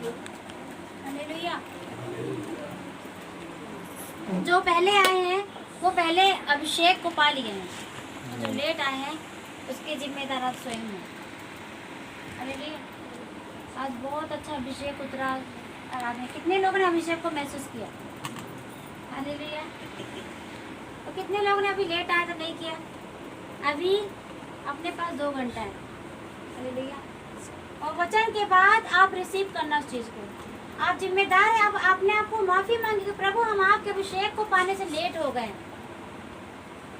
Hallelujah. जो पहले आए हैं वो पहले अभिषेक को पा लिए हैं, जो लेट आए हैं उसके जिम्मेदार आप स्वयं हैं। हालेलुया। आज बहुत अच्छा अभिषेक उतरा आराधना। कितने लोगों ने अभिषेक को महसूस किया? हालेलुया। तो कितने लोगों ने अभी लेट आया तो नहीं किया? अभी अपने पास 2 घंटा है। हालेलुया। और वचन के बाद आप रिसीव करना उस चीज़ को। आप जिम्मेदार हैं। आप अपने आप को माफ़ी मांगे कि प्रभु हम आपके अभिषेक को पाने से लेट हो गए।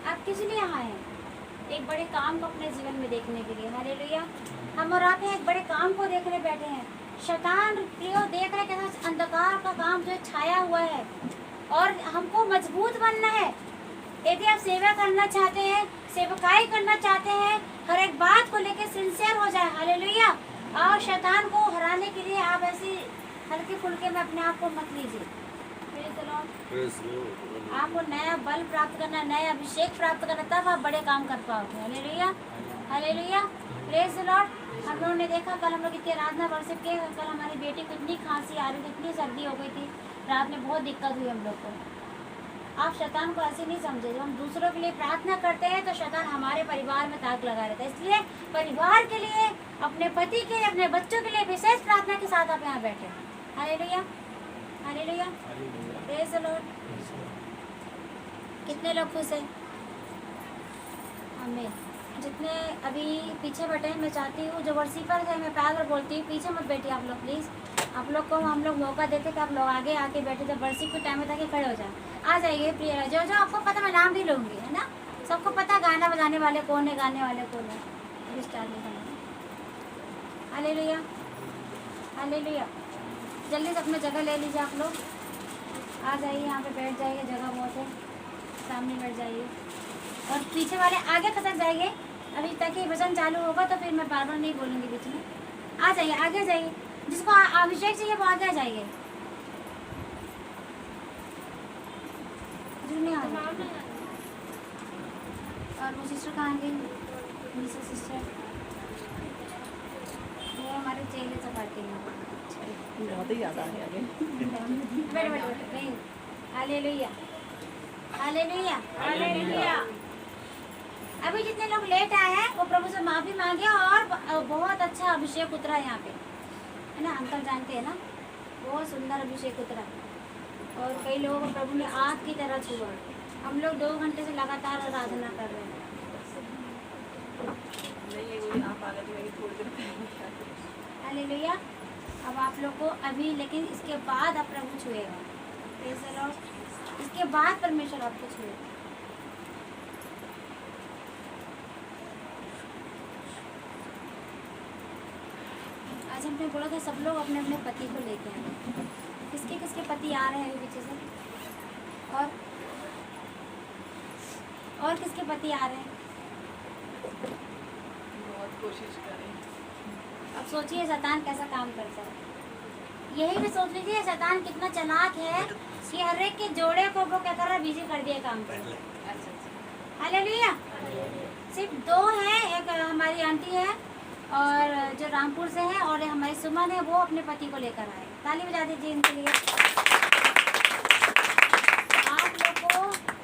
आप किस लिए आए हैं? एक बड़े काम को अपने जीवन में देखने के लिए। हालेलुया। हम और आप एक बड़े काम को देखने बैठे हैं। शैतान प्रियो देख रहे कैसा अंधकार का काम जो छाया हुआ है, और हमको मजबूत बनना है। यदि आप सेवा करना चाहते हैं, सेवकाई करना चाहते हैं, हर एक बात को लेकर सिंसियर हो जाए। हालेलुया। और शैतान को हराने के लिए आप ऐसी हल्के फुल्के में अपने आप को मत लीजिए। आपको नया बल प्राप्त करना, नया अभिषेक प्राप्त करना, तब आप बड़े काम कर पाओगे। Hallelujah. Hallelujah. Praise the Lord. हम लोगों ने देखा कल, हम लोग इतनी आराधना वर्षिप किए। कल हमारी बेटी को इतनी खांसी आ रही थी, इतनी सर्दी हो गई थी, रात में बहुत दिक्कत हुई हम लोग को। आप शैतान को ऐसे नहीं समझे। जब हम दूसरों के लिए प्रार्थना करते हैं तो शैतान हमारे परिवार में ताक लगा रहता है। इसलिए परिवार के लिए, अपने पति के लिए, अपने बच्चों के लिए विशेष प्रार्थना के साथ आप यहाँ बैठे। Hallelujah. Hallelujah. Praise the Lord. कितने लोग खुश हैं? आमीन। जितने अभी पीछे बैठे हैं, मैं चाहती हूँ जो वर्शिपर है, मैं प्यार बोलती हूँ, पीछे मत बैठिए आप लोग प्लीज़। आप लोग को हम लोग मौका देते कि आप लोग आगे आके बैठे, जब वर्शिप के टाइम में ताकि खड़े हो जाए। आ जाइए प्रिय। जो जो आपको पता, मैं नाम भी लूँगी, है ना? सबको पता गाना बजाने वाले कौन है, गाने वाले कौन है। स्टार में हालेलुया। हालेलुया। जल्दी से अपना जगह ले लीजिए। आप लोग आ जाइए, यहाँ पे बैठ जाइए, जगह बहुत है, सामने बैठ जाइए। और पीछे वाले आगे खसक जाएंगे अभी तक ही वचन चालू होगा, तो फिर मैं बार बार नहीं बोलूँगी बीच में। आ जाइए, आगे जाइए। जिसको अभिषेक चाहिए वो आगे जाइए। और वो सिस्टर कहाँ गई? मिसेस सिस्टर वो हमारे चेले चपाती हैं। बहुत ही ज़्यादा है आगे। हालेलुया। हालेलुया। हालेलुया। अभी जितने लोग लेट आए हैं वो प्रभु से माफ़ी मांगे, और बहुत अच्छा अभिषेक उतरा यहाँ पे, है ना? अंकल जानते हैं ना, बहुत सुंदर अभिषेक उतरा। और कई लोगों को प्रभु ने आग की तरह छुआ। हम लोग 2 घंटे से लगातार आराधना कर रहे हैं। हालेलुया। अब आप लोग को अभी, लेकिन इसके बाद आप प्रभु छुएगा। Praise the Lord. इसके बाद परमेश्वर आपको छुएगा। आज हमने बोला था सब लोग अपने अपने पति को लेके आए। किसके किसके पति आ रहे हैं पीछे से? और किसके पति आ रहे हैं? बहुत कोशिश करें। अब सोचिए शैतान कैसा काम करता है। यही भी सोच लीजिए शैतान कितना चालाक है कि हर एक के जोड़े को वो क्या कर रहा है, बिजी कर दिया काम पर। हालेलुया। सिर्फ 2 हैं, एक हमारी आंटी है और जो रामपुर से है, और हमारी सुमन है, वो अपने पति को लेकर आए। ताली बजा दीजिए इनके लिए। आप लोग को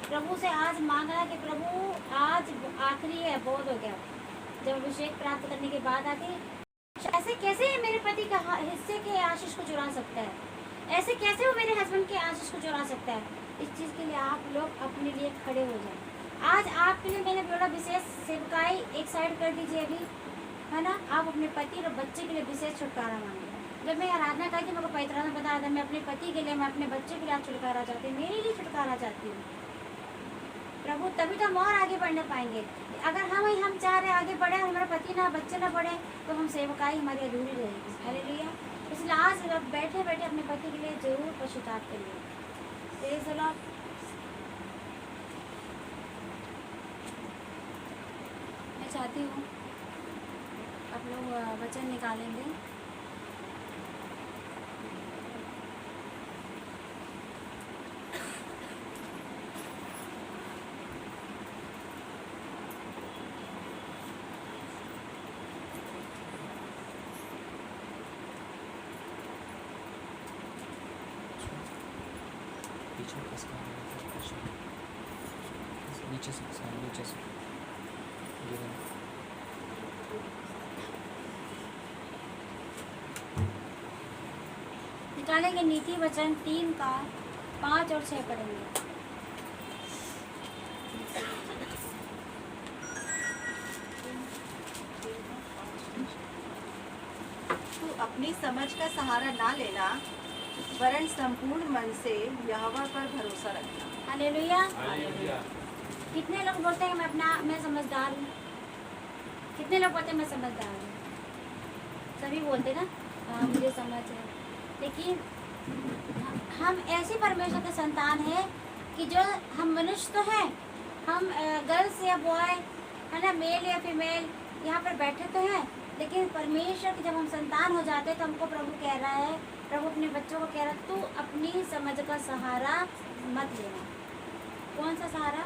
प्रभु से आज मांगना कि प्रभु आज आखिरी है, बहुत हो गया। जब अभिषेक प्राप्त करने के बाद आती, ऐसे कैसे मेरे पति का हिस्से के आशीष को चुरा सकता है? ऐसे कैसे वो मेरे हस्बैंड के आशीष को चुरा सकता है? इस चीज़ के लिए आप लोग अपने लिए खड़े हो जाए। आज आपके लिए मैंने बोला विशेष सेवकाई एक साइड कर दीजिए अभी, है ना? आप अपने पति और बच्चे के लिए विशेष छुटकारा मांगे। जब मैं आराधना करती हूँ, मेरे को पवित्र ने बताया था, मैं अपने पति के लिए, मैं अपने बच्चे के लिए आज छुटकारा चाहती हूँ, मेरे लिए छुटकारा चाहती हूँ प्रभु। तभी तो हम और आगे बढ़ने पाएंगे। अगर हम चाह रहे आगे बढ़े, हमारा पति ना, बच्चे ना बढ़े, तो हम सेवकाई हमारी अधूरी रहेगी। हालेलुया। इसलिए आज बैठे बैठे अपने पति के लिए जरूर पश्चाताप करिए। Praise the Lord. मैं चाहती हूँ आप लोग वचन निकालेंगे। पीछे इसका नीचे से नीचे से ये वाला। निकालेंगे नीति वचन 3 का 5 और 6 पढ़ेंगे। तू अपनी समझ का सहारा ना लेना, वरन संपूर्ण मन से यहोवा पर भरोसा रखना। हालेलुया। कितने लोग बोलते हैं मैं समझदार हूँ? कितने लोग बोलते हैं मैं समझदार हूँ? सभी बोलते ना हाँ मुझे समझ है, लेकिन हम ऐसे परमेश्वर के संतान हैं कि जो हम मनुष्य तो हैं, हम गर्ल्स या बॉय है ना, मेल या फीमेल यहाँ पर बैठे तो हैं, लेकिन परमेश्वर की जब हम संतान हो जाते हैं तो हमको प्रभु कह रहा है, प्रभु अपने बच्चों को कह रहा है, तू अपनी समझ का सहारा मत लेना। कौन सा सहारा?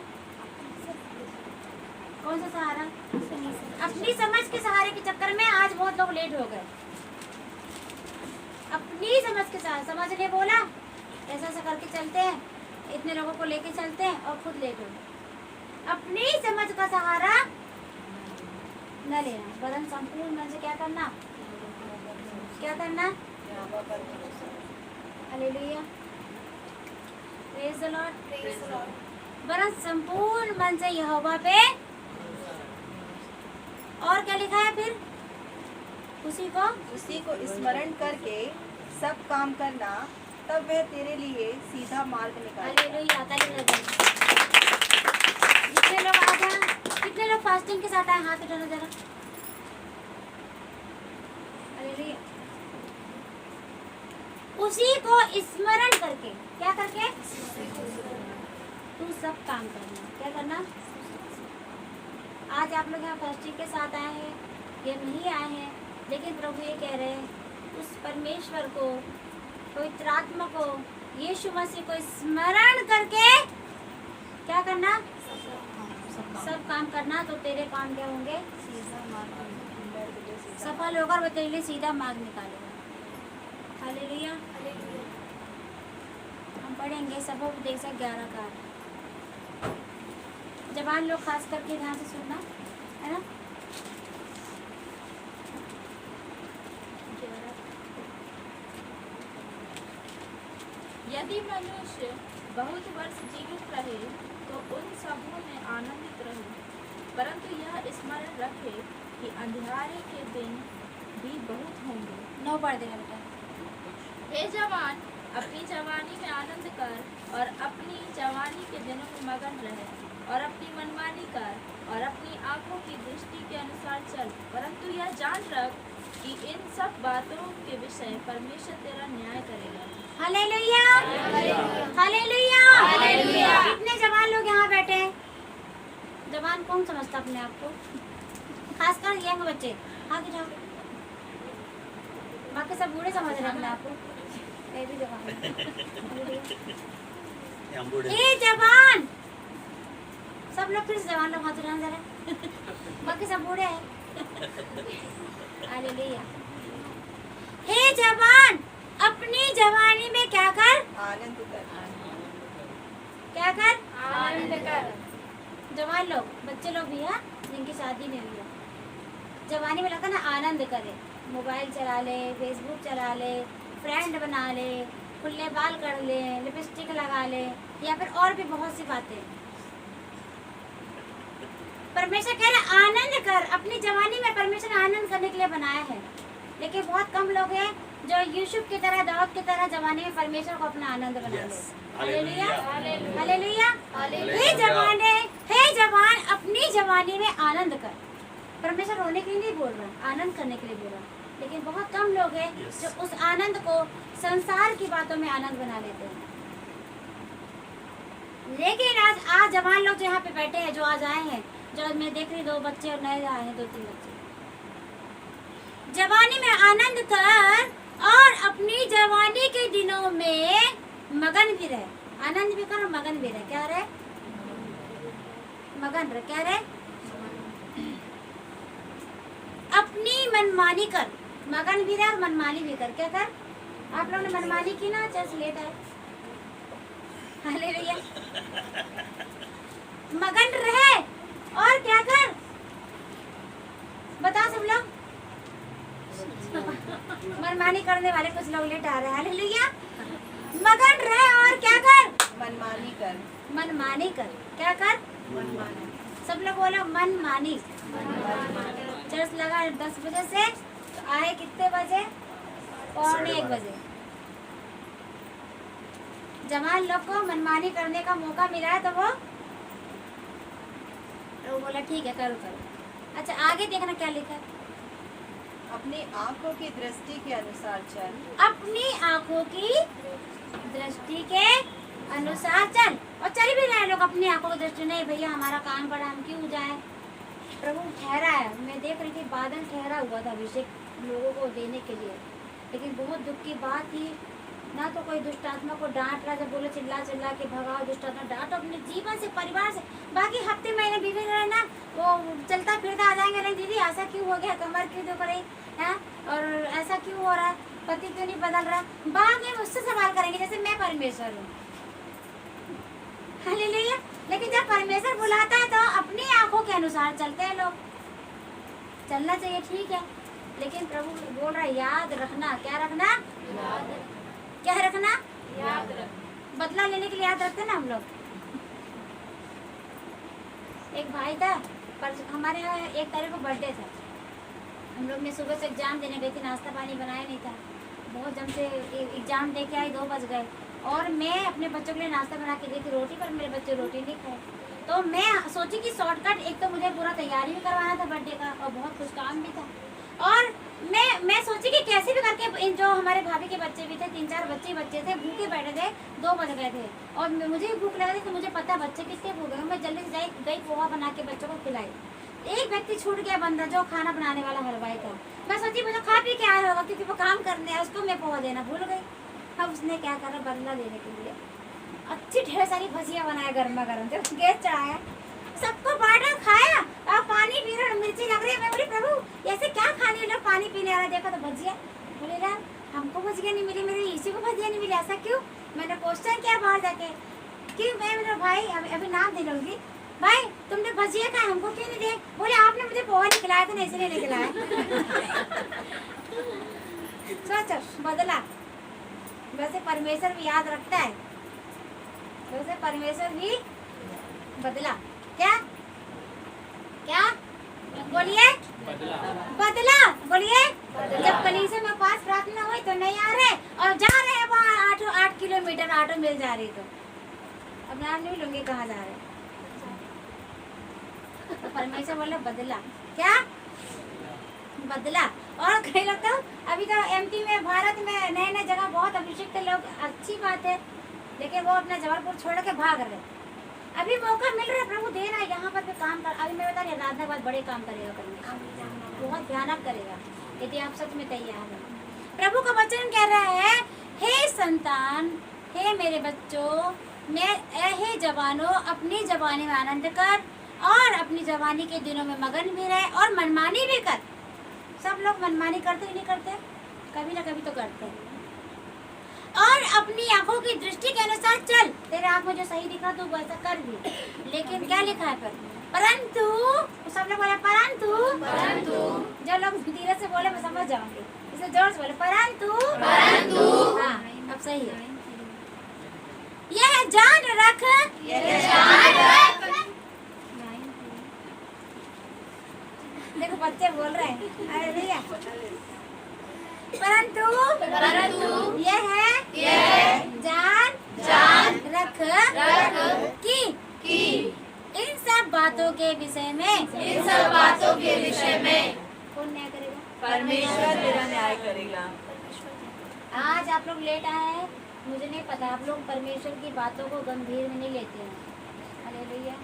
कौन सा सहारा? अपनी समझ के सहारे के चक्कर में आज बहुत लोग लेट हो गए। अपनी समझ के सहारे, समझ ने बोला ऐसा ऐसा करके चलते हैं, इतने लोगों को लेके चलते हैं और खुद लेट हो गए। अपनी समझ का सहारा न लेना, वरन संपूर्ण मन से क्या करना? क्या करना? Hallelujah, praise the Lord. वरन संपूर्ण मन से यहोवा पे, और क्या लिखा है फिर? उसी को स्मरण करके सब काम करना, तब वह तेरे लिए सीधा मार्ग निकालेगा। हालेलुया, कितने लोग आ जाए, कितने लोग फास्टिंग के साथ आए? हाथ उठाना जरा। हालेलुया। उसी को स्मरण करके, क्या करके? तू सब काम करना। क्या करना? आज आप लोग यहाँ फास्टिंग के साथ आए हैं या नहीं आए हैं, लेकिन प्रभु ये कह रहे हैं उस परमेश्वर को, पवित्र आत्मा को, यीशु मसीह को स्मरण करके क्या करना? सब काम करना, तो तेरे काम क्या होंगे? सफल होकर वो तेरे लिए सीधा मार्ग निकालेगा। हालेलुया। हम पढ़ेंगे सबोपदेश 11 का। जवान लोग खास करके ध्यान से सुनना, है ना? यदि मनुष्य बहुत वर्ष जीवित रहे तो उन सबों में आनंदित रहे, परंतु यह स्मरण रखे कि अंधियारे के दिन भी बहुत होंगे। 9 पढ़ देना बेटा। हे जवान, अपनी जवानी में आनंद कर और अपनी जवानी के दिनों में मगन रहे, और अपनी मनमानी कर और अपनी आंखों की दृष्टि के अनुसार चल, परंतु यह जान रख कि इन सब बातों के विषय परमेश्वर तेरा न्याय करेगा। Hallelujah, hallelujah, hallelujah. कितने जवान लोग यहाँ बैठे हैं? जवान कौन समझता अपने आप को? खासकर यंग बच्चे आगे जाओ, बाकी सब बूढ़े समझ रहे हैं अपने आप को। मैं भी जवान हूँ। ए जवान, सब लोग फिर से जवान लोग हाथ उठाना जरा, बाकी सब बूढ़े हैं। हालेलुया। हे जवान, अपनी जवानी में क्या कर? आनंद कर। क्या कर? आनंद कर। जवान लोग, बच्चे लोग भी हैं जिनकी शादी नहीं हुई है, जवानी में लगा ना आनंद करे, मोबाइल चला ले, फेसबुक चला ले, फ्रेंड बना ले, खुले बाल कर ले, लिपस्टिक लगा ले, या फिर और भी बहुत सी बातें। परमेश्वर कह रहे आनंद कर। अपनी जवानी में परमेश्वर ने आनंद करने के लिए बनाया है, लेकिन बहुत कम लोग हैं जो यूसुफ की तरह, दाऊद की तरह जवानी में परमेश्वर को अपना आनंद बना ले। Hallelujah, hallelujah. हे जवान, हे जवान, अपनी जवानी में आनंद कर। परमेश्वर रोने के लिए नहीं बोल रहा, आनंद करने के लिए बोल रहा। लेकिन बहुत कम लोग हैं जो उस आनंद को संसार की बातों में आनंद बना लेते हैं। लेकिन आज जवान लोग जो यहाँ पे बैठे हैं, जो आज आए हैं, जो मैं देख रही 2 बच्चे और नए आए हैं 2-3 बच्चे, जवानी में आनंद कर और अपनी जवानी के दिनों में मगन भी रहे। आनंद भी कर और मगन भी रहे। क्या रहे? मगन रहे। क्या रहे? अपनी मनमानी कर, मगन भी रहे और मनमानी भी कर। क्या कर? आप लोगों ने मनमानी की ना, चर्च लेट है। हालेलुया। मगन रहे और क्या कर, बताओ सब लोग। मनमानी करने वाले कुछ लोग लेट आ रहे हैं। हालेलुया। मगन रहे और क्या कर, मनमानी कर। मनमानी कर, क्या कर, मनमानी। सब लोग बोलो मनमानी। चर्च लगा 10 बजे से, तो आए कितने बजे, 1:15 बजे। जवान लोग को मनमानी करने का मौका मिला है तो वो बोला ठीक है करो करो। अच्छा आगे देखना क्या लिखा है। अपनी आंखों की दृष्टि के अनुसार चल। अपनी आंखों की दृष्टि के अनुसार चल। और चल भी रहे लोग अपनी आंखों की दृष्टि, नहीं भैया हमारा काम बड़ा, हम क्यों जाए। प्रभु ठहरा है। मैं देख रही थी बादल ठहरा हुआ था अभिषेक लोगों को देने के लिए, लेकिन बहुत दुख की बात थी ना तो कोई दुष्ट आत्मा को डांट रहा, जब बोले चिल्ला चिल्ला के भगाओ दुष्ट आत्मा, डांटो अपने जीवन से, परिवार से। बाकी हफ्ते महीने बीते रहे ना, वो चलता फिरता आ जाएंगे, नहीं दीदी ऐसा क्यों हो गया, कमर क्यों दुख रही है, और ऐसा क्यों हो रहा है, पति क्यों नहीं बदल रहा। बाद में मुझसे सवाल करेंगे जैसे मैं परमेश्वर हूँ। हालेलुया। लेकिन जब परमेश्वर बुलाता है तो अपनी आंखों के अनुसार चलते हैं लोग। चलना चाहिए ठीक है, लेकिन प्रभु बोल रहा है याद रखना। क्या रखना, क्या रखना, याद रख। बदला लेने के लिए याद रखते हैं ना हम लोग। एक भाई था, पर हमारे यहाँ 1 तारीख को बर्थडे था। हम लोग ने सुबह से एग्जाम देने गई थी, नाश्ता पानी बनाया नहीं था, बहुत जम से एग्जाम दे के आई, 2 बज गए। और मैं अपने बच्चों के लिए नाश्ता बना के गई थी रोटी, पर मेरे बच्चे रोटी नहीं खाए। तो मैं सोची कि शॉर्टकट, एक तो मुझे पूरा तैयारी भी करवाना था बर्थडे का और बहुत कुछ काम भी था, और मैं सोची कि कैसे भी करके जो हमारे भाभी के बच्चे भी थे, 3-4 बच्चे थे, भूखे बैठे थे, 2 बज गए थे और मुझे भी भूख लगी थी। तो मुझे पता बच्चे कितने भूखे हैं, मैं जल्दी से गई पोहा बना के बच्चों को खिलाई। एक व्यक्ति छूट गया, बंदा जो खाना बनाने वाला हलवाई था। मैं सोची मुझे खा पी के आया होगा क्योंकि वो काम करने है, उसको मैं पोहा देना भूल गई। अब उसने क्या करा, बदला देने के लिए अच्छी ढेर सारी भजिया बनाया गर्मा गर्म, जब गैस चढ़ाया, सबको बांटा, खाया और पानी पी रहा, मिर्ची लग रही है। मैं बोली प्रभु ऐसे क्या खाने लोग पानी पीने आ रहा, देखा तो भजिया। बोले यार हमको भजिया नहीं मिली, मेरे इसी को भजिया नहीं मिली, ऐसा क्यों। मैंने क्वेश्चन किया बाहर जाके, क्यों। मैं मेरा भाई अभी नाम दे लूंगी, भाई तुमने भजिया खाया हमको क्यों नहीं दे। बोले आपने मुझे पोहा नहीं खिलाया था ना, इसलिए नहीं खिलाया। सोचो बदला। वैसे परमेश्वर भी याद रखता है, वैसे परमेश्वर भी बदला। क्या क्या बोलिए, बदला बोलिए। जब कलीसिया में पास प्रार्थना हुई तो नहीं आ रहे और जा रहे हैं वहाँ 8 किलोमीटर ऑटो मिल जा रही, तो अब नाम नहीं लूंगी कहाँ जा रहे। तो परमेश्वर बोले बदला। क्या बदला। और कई लोग तो अभी तो एमपी में, भारत में नए नए जगह बहुत अभिषिक्त लोग, अच्छी बात है, लेकिन वो अपना जबलपुर छोड़ के भाग रहे। अभी मौका मिल रहा है, प्रभु दे रहा है, यहाँ पर भी काम कर। अभी मैं बता रही हूँ राधा बाद बड़े काम करेगा, करने बहुत भयानक करेगा यदि आप सच में तैयार हैं। प्रभु का वचन कह रहा है, हे संतान, हे मेरे बच्चों, हे जवानों, अपनी जवानी में आनंद कर और अपनी जवानी के दिनों में मगन भी रहे और मनमानी भी कर। सब लोग मनमानी करते ही नहीं करते, कभी ना कभी तो करते हैं। और अपनी आंखों की दृष्टि के अनुसार चल। तेरे आंख में जो सही दिखा तू वैसा कर भी, लेकिन क्या लिखा है परंतु, सब लोग बोले परंतु, जो लोग धीरे से बोले मैं समझ जाऊंगी, इसे जोर से बोले परंतु। हाँ अब सही है। यह जान रख, देखो बच्चे बोल रहे हैं, अरे भैया परंतु यह है जान रख कि इन सब बातों के विषय में कौन न्याय करेगा, परमेश्वर मेरा न्याय करेगा। आज आप लोग लेट आए हैं, मुझे नहीं पता, आप लोग परमेश्वर की बातों को गंभीर में नहीं लेते हैं। Hallelujah,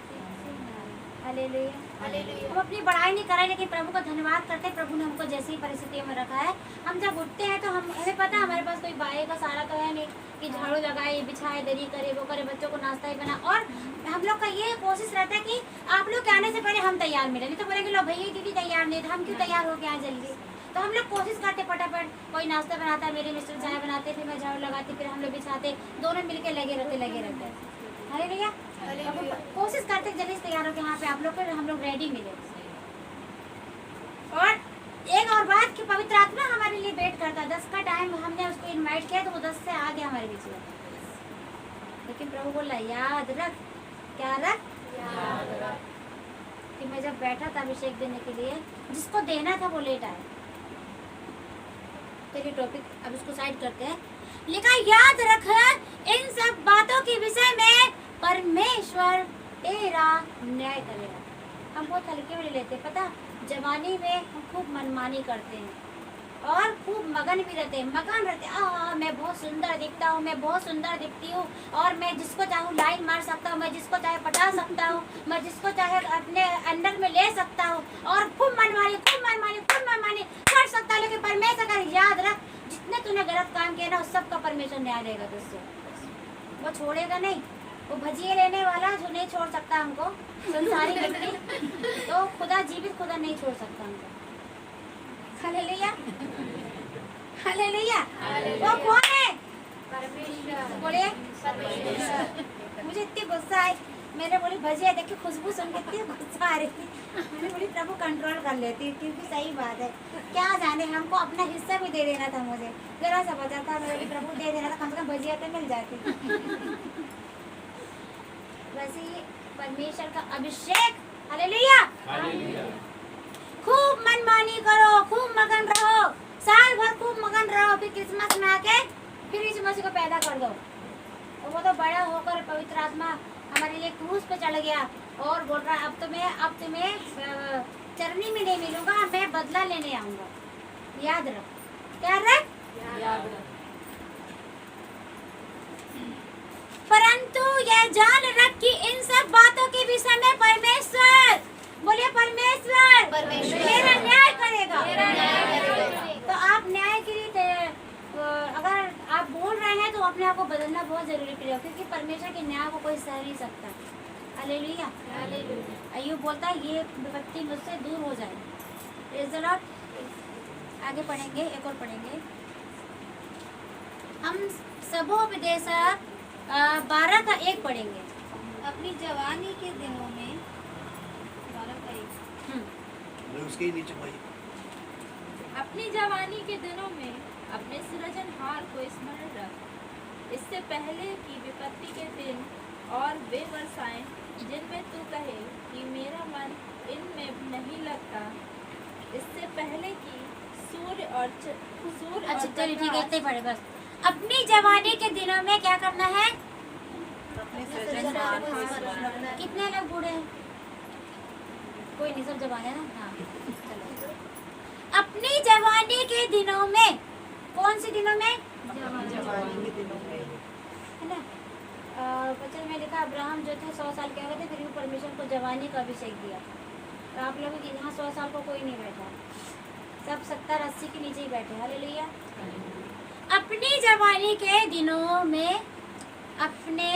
hallelujah, hallelujah. हम अपनी बड़ाई नहीं कर रहे, लेकिन प्रभु का धन्यवाद करते हैं। प्रभु ने हमको जैसी परिस्थितियों में रखा है, हम जब उठते हैं तो हमें पता है हमारे पास कोई बाई का सारा तो है नहीं कि झाड़ू लगाए, बिछाए, दरी करे, वो करे, बच्चों को नाश्ता ही बना। और हम लोग का ये कोशिश रहता है कि आप लोग के आने से पहले हम तैयार मिले, नहीं तो बोलेंगे लो भैया दीदी तैयार नहीं था, हम क्यों तैयार हो के आए जल्दी। तो हम लोग कोशिश करते फटाफट, कोई नाश्ता बनाता है, मेरे मिस्टर चाय बनाते, फिर मैं झाड़ू लगाती, फिर हम लोग बिछाते, दोनों मिलके लगे रहते। अरे भैया कोशिश करते जल्दी से तैयार हो के यहाँ पे आप लोग फिर हम लोग रेडी मिले। और एक और बात कि पवित्र आत्मा हमारे लिए वेट करता है। 10 का टाइम हमने उसको इनवाइट किया तो वो 10 से आ गया हमारे बीच में, लेकिन प्रभु बोला याद रख, क्या रख, याद रख कि मैं जब बैठा था अभिषेक देने के लिए, जिसको देना था वो लेट आया। तो ये टॉपिक अब इसको साइड करते हैं। लिखा याद रख इन सब बातों के विषय में परमेश्वर तेरा न्याय करेगा। हम बहुत हल्के में ले लेते हैं, पता जवानी में हम खूब मनमानी करते हैं और खूब मगन भी रहते हैं, मैं बहुत सुंदर दिखता हूँ, मैं बहुत सुंदर दिखती हूँ, और मैं जिसको चाहूँ लाइन मार सकता हूँ, मैं जिसको चाहे पटा सकता हूँ, मैं जिसको चाहे अपने अंडर में ले सकता हूँ, और खूब मनमानी कर सकता है। लेकिन परमेश्वर का याद रख, जितने तूने गलत काम किया ना उस सबका परमेश्वर न्याय देगा तुझसे, वो छोड़ेगा नहीं। वो भजिए लेने वाला जो नहीं छोड़ सकता हमको, संसारी व्यक्ति, तो खुदा जीवित खुदा नहीं छोड़ सकता हमको। Hallelujah, hallelujah. वो कौन है? परमेश्वर। बोलिए परमेश्वर। मुझे इतनी गुस्सा आई, मैंने बोली भजिया देख के खुशबू सुन के इतनी गुस्सा आ रही थी, मैंने बोली प्रभु कंट्रोल कर लेती, क्योंकि सही बात है, क्या जाने हमको अपना हिस्सा भी दे देना था, मुझे जरा सा बचा था, मेरे प्रभु दे देना था, कम से कम भजिया तो मिल जाती। वैसे ही परमेश्वर का अभिषेक, हालेलुया, खूब मनमानी करो, खूब मगन रहो, साल भर खूब मगन रहो, फिर क्रिसमस में आके फिर यीशु मसीह को पैदा कर दो। और वो तो बड़ा होकर पवित्र आत्मा हमारे लिए क्रूस पे चढ़ गया और बोल रहा अब तुम्हें चरनी में नहीं मिलूंगा, मैं बदला लेने आऊंगा। याद रख, क्या रख, याद रख। परंतु यह जान रख कि इन सब बातों के विषय में परमेश्वर, बोलिए परमेश्वर मेरा न्याय करेगा। तो आप न्याय के लिए अगर आप बोल रहे हैं तो अपने आप को बदलना बहुत जरूरी पड़ेगा, क्योंकि परमेश्वर के न्याय को कोई सह नहीं सकता। हालेलुया, अय्यूब बोलता है ये विपत्ति मुझसे दूर हो जाए। Praise the Lord. आगे पढ़ेंगे, एक और पढ़ेंगे हम सबोपदेश 12 का 1 पढ़ेंगे। अपनी जवानी के दिनों में 12 का 1 उसके नीचे भाई अपनी जवानी के दिनों में अपने सृजनहार को स्मरण रख, इससे पहले कि विपत्ति के दिन और वे वर्षाएं जिनमें तू कहे कि मेरा मन इनमें नहीं लगता, इससे पहले कि सूर्य अच्छा चलिए ठीक है, इतने पढ़े बस। अपनी जवानी के दिनों में क्या करना है? अपने सृजनहार को स्मरण रखना। कितने लोग बूढ़े हैं? कोई नहीं, सब जवान है ना। हाँ चलो। अपनी जवानी के दिनों में, कौन से दिनों में? जवानी के दिनों में, है ना। वचन में लिखा अब्राहम जो थे 100 साल के हो गए थे, फिर भी परमेश्वर को जवानी का अभिषेक दिया। तो आप लोगों के यहाँ 100 साल को कोई नहीं बैठा, सब 70-80 के नीचे ही बैठे। हालेलुया। अपनी जवानी के दिनों में अपने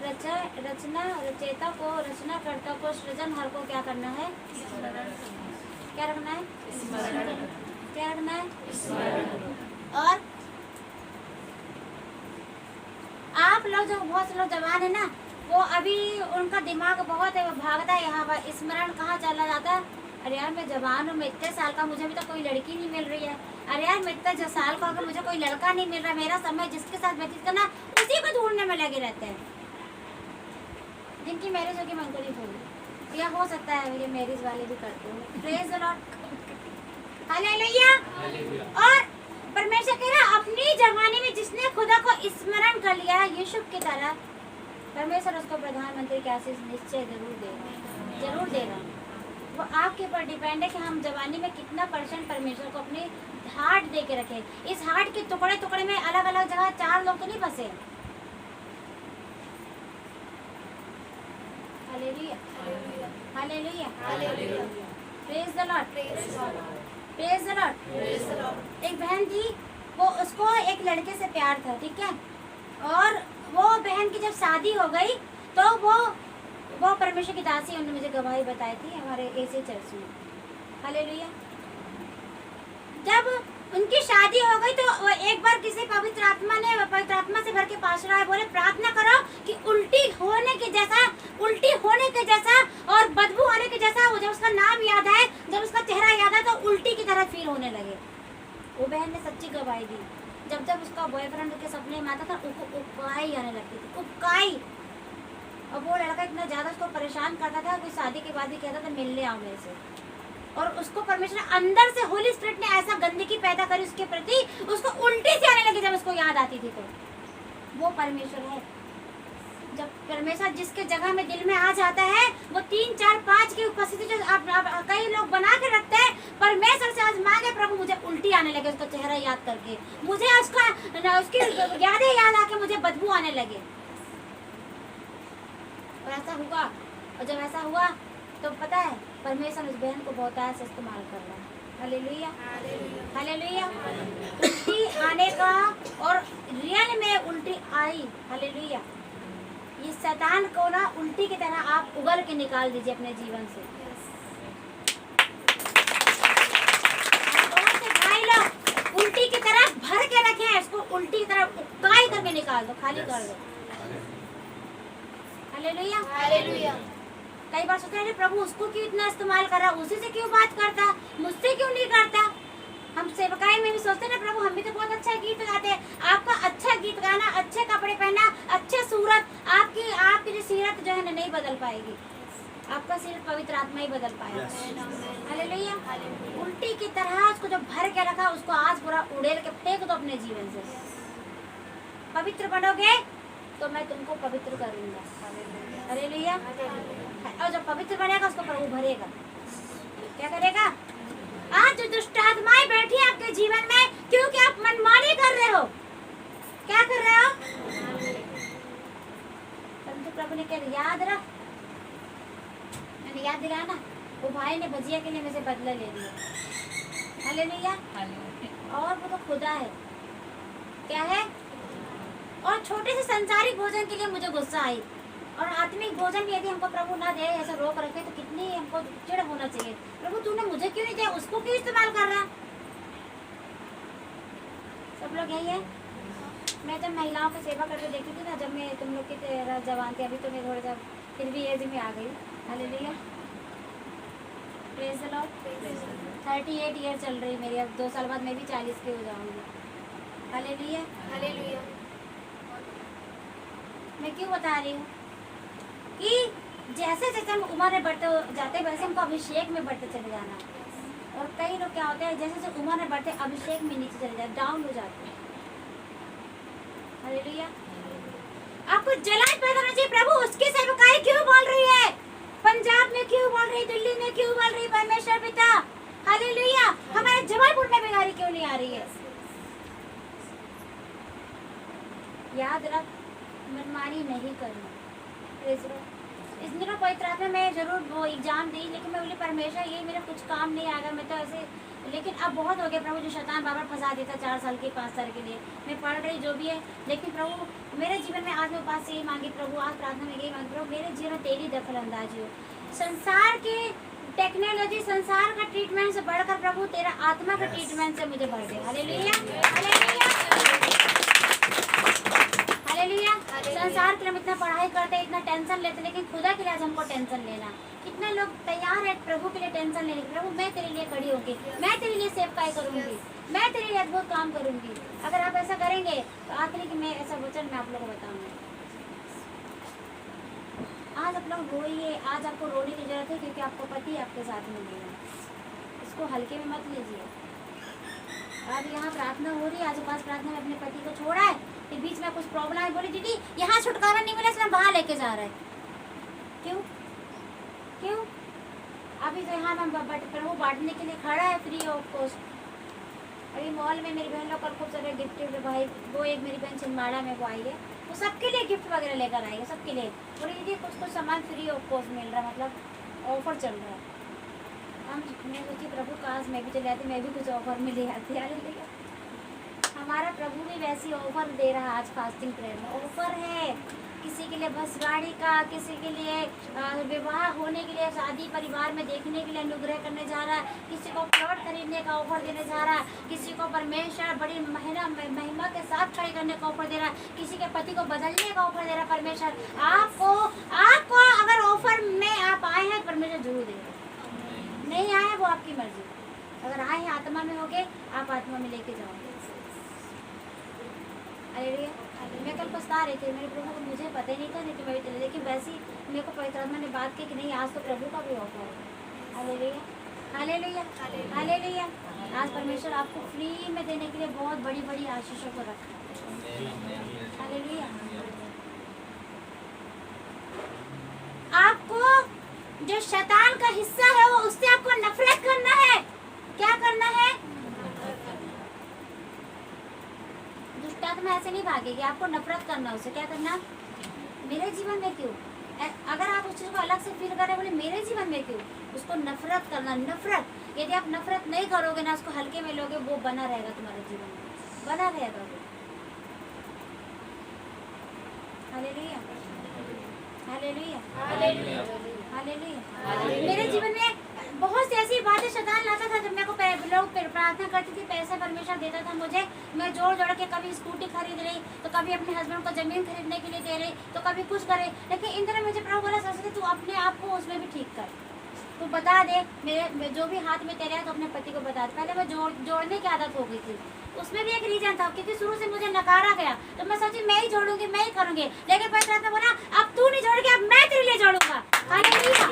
रचयिता को, रचनाकर्ता को, सृजनहार को क्या करना है? क्या रखना है? क्या रखना है? और आप लोग जो बहुत से लोग जवान है ना, वो अभी उनका दिमाग बहुत है, वो भागता है यहाँ पर, स्मरण कहाँ चला जाता है? अरे यार मैं जवान हूँ, मैं इतने साल का, मुझे अभी तक कोई लड़की नहीं मिल रही है। अरे यार मैं इतने साल का होकर मुझे कोई लड़का नहीं मिल रहा। मेरा समय जिसके साथ व्यतीत करना उसी को ढूंढने में लगे रहते हैं। जिनकी मैरिज होगी मैं उनको नहीं भूलूं, या हो सकता है ये मैरिज वाले भी करते हो। Praise the Lord, hallelujah. और परमेश्वर कह रहा अपनी जवानी में जिसने खुदा को स्मरण कर लिया है यूसुफ की तरह, परमेश्वर उसको प्रधानमंत्री के आशीष निश्चय जरूर देगा। वो आपके ऊपर डिपेंड है कि हम जवानी में कितना % परमेश्वर को अपनी हार्ट दे के रखें। इस हार्ट के टुकड़े टुकड़े में अलग अलग जगह 4 लोग तो नहीं फंसे। Hallelujah, hallelujah, hallelujah. Praise the lord, praise the Lord. एक बहन थी, वो उसको एक लड़के से प्यार था, ठीक है। और वो बहन की जब शादी हो गई तो वो परमेश्वर की दासी, उन्होंने मुझे गवाही बताई थी हमारे एसी चर्च में। हालेलुया। जब उनकी शादी हो गई तो वो एक बार किसी पवित्र आत्मा से भर के पास आए, बोले प्रार्थना करो कि उल्टी होने के जैसा और बदबू आने के जैसा हो, जब उसका नाम याद आए, जब उसका चेहरा याद आए तो उल्टी की तरह फील होने लगे। वो बहन ने सच्ची गवाही दी। जब उसका बॉयफ्रेंड के सपने में आता था, उसको उबकाई आने लगती थी, उबकाई। और वो लड़का इतना ज्यादा उसको परेशान करता था कि शादी के बाद भी कहता था मिलने आओ मेरे से। और उसको परमेश्वर अंदर से होली स्पिरिट ने ऐसा गंदगी पैदा करी उसके प्रति, उसको उल्टी से आने लगी जब उसको याद आती थी। तो वो परमेश्वर है। जब परमेश्वर जिसके जगह में दिल में आ जाता है, वो 3 4 5 की उपस्थिति जो आप कई लोग बना के रखते हैं, परमेश्वर से आज मांगे प्रभु मुझे उल्टी आने लगे उसका चेहरा याद करके, मुझे उसकी यादें याद आके मुझे बदबू आने लगे। और ऐसा हुआ। और जब ऐसा हुआ तो पता है परमेश्वर उस बहन को बहुत ऐसे इस्तेमाल कर रहा है। Hallelujah, hallelujah. उल्टी आने का, और रियल में उल्टी आई। हालेलुया। ये शैतान को ना उल्टी की तरह आप उगल के निकाल दीजिए अपने जीवन से। बहुत से भाई लोग उल्टी की तरह भर के रखे हैं, इसको उल्टी की तरह उकाई करके निकाल दो, खाली कर दो। Hallelujah, hallelujah. कई बार सोचते हैं प्रभु उसको क्यों इतना इस्तेमाल कर रहा, उसी से क्यों बात करता, मुझसे क्यों नहीं करता। हम सेवकाई में भी सोचते हैं प्रभु हम भी तो बहुत अच्छा गीत गाते हैं। आपका अच्छा गीत गाना, अच्छे कपड़े पहनना, अच्छे सूरत, आपकी सीरत जो है ना नहीं बदल पाएगी। आपका सीरत पवित्र आत्मा ही बदल पाएगा। हालेलुया। उल्टी की तरह उसको जो भर के रखा उसको आज पूरा उड़ेल के फेंक दो अपने जीवन से। पवित्र बनोगे तो मैं तुमको पवित्र करूंगा। हालेलुया। और जब पवित्र बनेगा उसको प्रभु भरेगा। क्या करेगा? आज जो दुष्ट आत्माएं बैठी है आपके जीवन में, क्योंकि आप मनमानी कर रहे हो। क्या कर रहे हो? परंतु प्रभु ने क्या याद रख, मैंने याद दिलाया ना, वो भाई ने भजिया के लिए मुझे बदला ले लिया। हालेलुया। और वो तो खुदा है। क्या है? और छोटे से संसारिक भोजन के लिए मुझे गुस्सा आई, और आत्मिक भोजन भी यदि हमको प्रभु ना दे, ऐसा रोक रखे तो कितनी हमको चिढ़ होना चाहिए। प्रभु तूने मुझे क्यों नहीं दिया, उसको क्यों इस्तेमाल कर रहा है? सब लोग यही है। मैं जब महिलाओं की सेवा करके देखती थी ना, जब मैं तुम लोग की तरह जवान थी, अभी तो मैं थोड़ा सा फिर भी एज में आ गई। Hallelujah, praise the Lord. 38 year चल रही मेरी, अब 2 साल बाद मैं भी 40 की हो जाऊंगी। Hallelujah, hallelujah. मैं क्यों बता रही हूँ कि जैसे जैसे हम उम्र में बढ़ते जाते हैं वैसे हमको अभिषेक में बढ़ते चले जाना। और कई लोग क्या होते हैं जैसे जैसे उम्र में बढ़ते अभिषेक में नीचे चले जाते, डाउन हो जाते हैं। हालेलुया। आपको जलन पैदा होना चाहिए, प्रभु उसकी सेवकाई क्यों बोल रही है, पंजाब में क्यों बोल रही, दिल्ली में क्यों बोल रही, परमेश्वर पिता। हालेलुया। हमारे जबलपुर में बेगारी क्यों नहीं आ रही है? याद रख, मनमानी नहीं करना। इस दिनों पवित्र आत्मा में जरूर वो एग्जाम दी, लेकिन मैं बोली परमेश्वर ये मेरा कुछ काम नहीं आएगा, मैं तो ऐसे, लेकिन अब बहुत हो गया प्रभु, जो शैतान बार बार फंसा देता 4 साल के 5 साल के लिए। मैं पढ़ रही जो भी है, लेकिन प्रभु मेरे जीवन में आज मैं पास यही मांगी, प्रभु आज प्रार्थना में यही मांगी, प्रभु मेरे जीवन में तेरी दखल अंदाजी हो। संसार की टेक्नोलॉजी, संसार का ट्रीटमेंट से बढ़कर प्रभु तेरा आत्मा का ट्रीटमेंट से मुझे बढ़ दे। Hallelujah, hallelujah, hallelujah. संसार के लिए हम इतना पढ़ाई करते हैं, इतना टेंशन लेते हैं, लेकिन खुदा के लिए आज हमको टेंशन लेना। कितने लोग तैयार है प्रभु के लिए टेंशन लेने, प्रभु मैं तेरे लिए खड़ी होगी, मैं तेरे लिए सेवकाई करूंगी, मैं तेरे लिए अद्भुत काम करूंगी। अगर आप ऐसा करेंगे तो आखिरी की मैं ऐसा वचन मैं आप लोगों को बताऊंगी। आज आप लोग रोइए, आज आपको रोने की जरूरत है, क्योंकि आपको पति आपके साथ में नहीं है। इसको हल्के में मत लीजिए। अब यहाँ प्रार्थना हो रही है, आज पास प्रार्थना में अपने पति को छोड़ा है, फिर बीच में कुछ प्रॉब्लम है, बोली दीदी यहाँ छुटकारा नहीं मिला इसलिए वहाँ लेके जा रहे हैं। क्यों क्यों? अभी तो यहाँ प्रभु बांटने के लिए खड़ा है फ्री ऑफ कॉस्ट। अभी मॉल में मेरी बहन लोग कल खूब सारे गिफ्ट, भाई वो एक मेरी बहन छिंदवाड़ा में वो आई है, वो सबके लिए गिफ्ट वगैरह लेकर आई है, सबके लिए। बोली दीदी कुछ सामान फ्री ऑफ कॉस्ट मिल रहा है, मतलब ऑफर चल रहा है। मैं सोची प्रभु काश मैं भी चले जाती, मैं भी कुछ ऑफर में ले आती। हालेलुया। हमारा प्रभु भी वैसी ऑफर दे रहा है आज फास्टिंग प्रेयर में, ऑफर है। किसी के लिए बस गाड़ी का, किसी के लिए विवाह होने के लिए, शादी परिवार में देखने के लिए अनुग्रह करने जा रहा है, किसी को प्लॉट खरीदने का ऑफर देने जा रहा है, किसी को परमेश्वर बड़ी महिमा के साथ खड़े करने का ऑफर दे रहा है, किसी के पति को बदलने का ऑफर दे रहा है परमेश्वर। आपको अगर ऑफर में आप आए हैं परमेश्वर जरूर देगा, नहीं आए वो आपकी मर्जी। अगर आए हैं आत्मा में होगे, आप आत्मा में लेके जाओगे। अरे मैं कल पछता रही थी, मेरे प्रभु को मुझे पता ही नहीं था, नहीं तो मैं चले, लेकिन वैसे ही मेरे को पवित्र आत्मा ने बात की कि नहीं आज तो प्रभु का भी ऑफर है। Hallelujah, hallelujah, hallelujah. आज परमेश्वर आपको फ्री में देने के लिए बहुत बड़ी बड़ी आशीषों को रखा है। हालेलुया। आपको जो शैतान का हिस्सा है वो उससे आपको नफरत करना है। क्या करना है? दुष्ट आत्मा ऐसे नहीं भागेगी, आपको नफरत करना उससे। क्या करना? मेरे जीवन में क्यों? अगर आप उस चीज को अलग से फील कर रहे हैं, बोले मेरे जीवन में क्यों, उसको नफरत करना। नफरत यदि आप नफरत नहीं करोगे ना, उसको हल्के में लोगे, वो बना रहेगा तुम्हारे जीवन में, बना रहेगा वो। Hallelujah, hallelujah, hallelujah, hallelujah. मेरे जीवन में बहुत सी ऐसी बातें शैतान लाता था। जब मेरे को लोग प्रार्थना करती थी, पैसे परमेश्वर देता था मुझे, मैं जोड़ जोड़ के कभी स्कूटी खरीद रही, तो कभी अपने हस्बैंड को जमीन खरीदने के लिए दे रही, तो कभी कुछ करे। लेकिन इन तरह मुझे प्रभु बोला, सरस्वती तू अपने आप को उसमें भी ठीक कर, तू बता दे मेरे जो भी हाथ में तेरे है तो अपने पति को बता दे। पहले मैं जोड़ने की आदत हो गई थी, उसमें भी एक रीजन था क्योंकि शुरू से मुझे नकारा गया, तो मैं सोची मैं ही जोड़ूंगी, मैं ही करूंगी। लेकिन पवित्र आत्मा बोला अब तू नहीं जोड़ेगी, अब मैं तेरे लिए जोड़ूंगा। Hallelujah,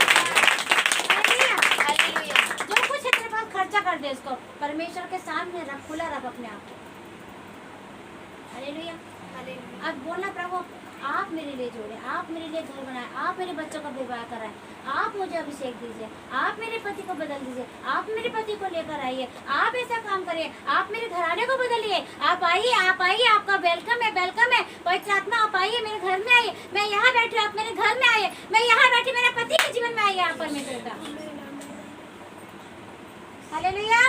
hallelujah. जो कुछ है तेरे पास खर्चा कर दे, उसको परमेश्वर के सामने रख, खुला रख अपने आप को। हालेलुया। अब बोलना प्रभु आप मेरे लिए जोड़े, आप मेरे लिए घर बनाए, आप मेरे बच्चों का विवाह कराएं, आप मुझे अभिषेक दीजिए, आप मेरे पति को बदल दीजिए, आप मेरे पति को लेकर आइए, आप ऐसा काम करिए, आप मेरे घराने को बदलिए, आप आइए, आप आइए, आपका वेलकम है, वेलकम है। पवित्र आत्मा आप आइए, मेरे घर में आइए, मैं यहाँ बैठी, आप मेरे घर में आइए, मैं यहाँ बैठी, मेरे पति के जीवन में आइए, आप परमेश्वर का। हालेलुया,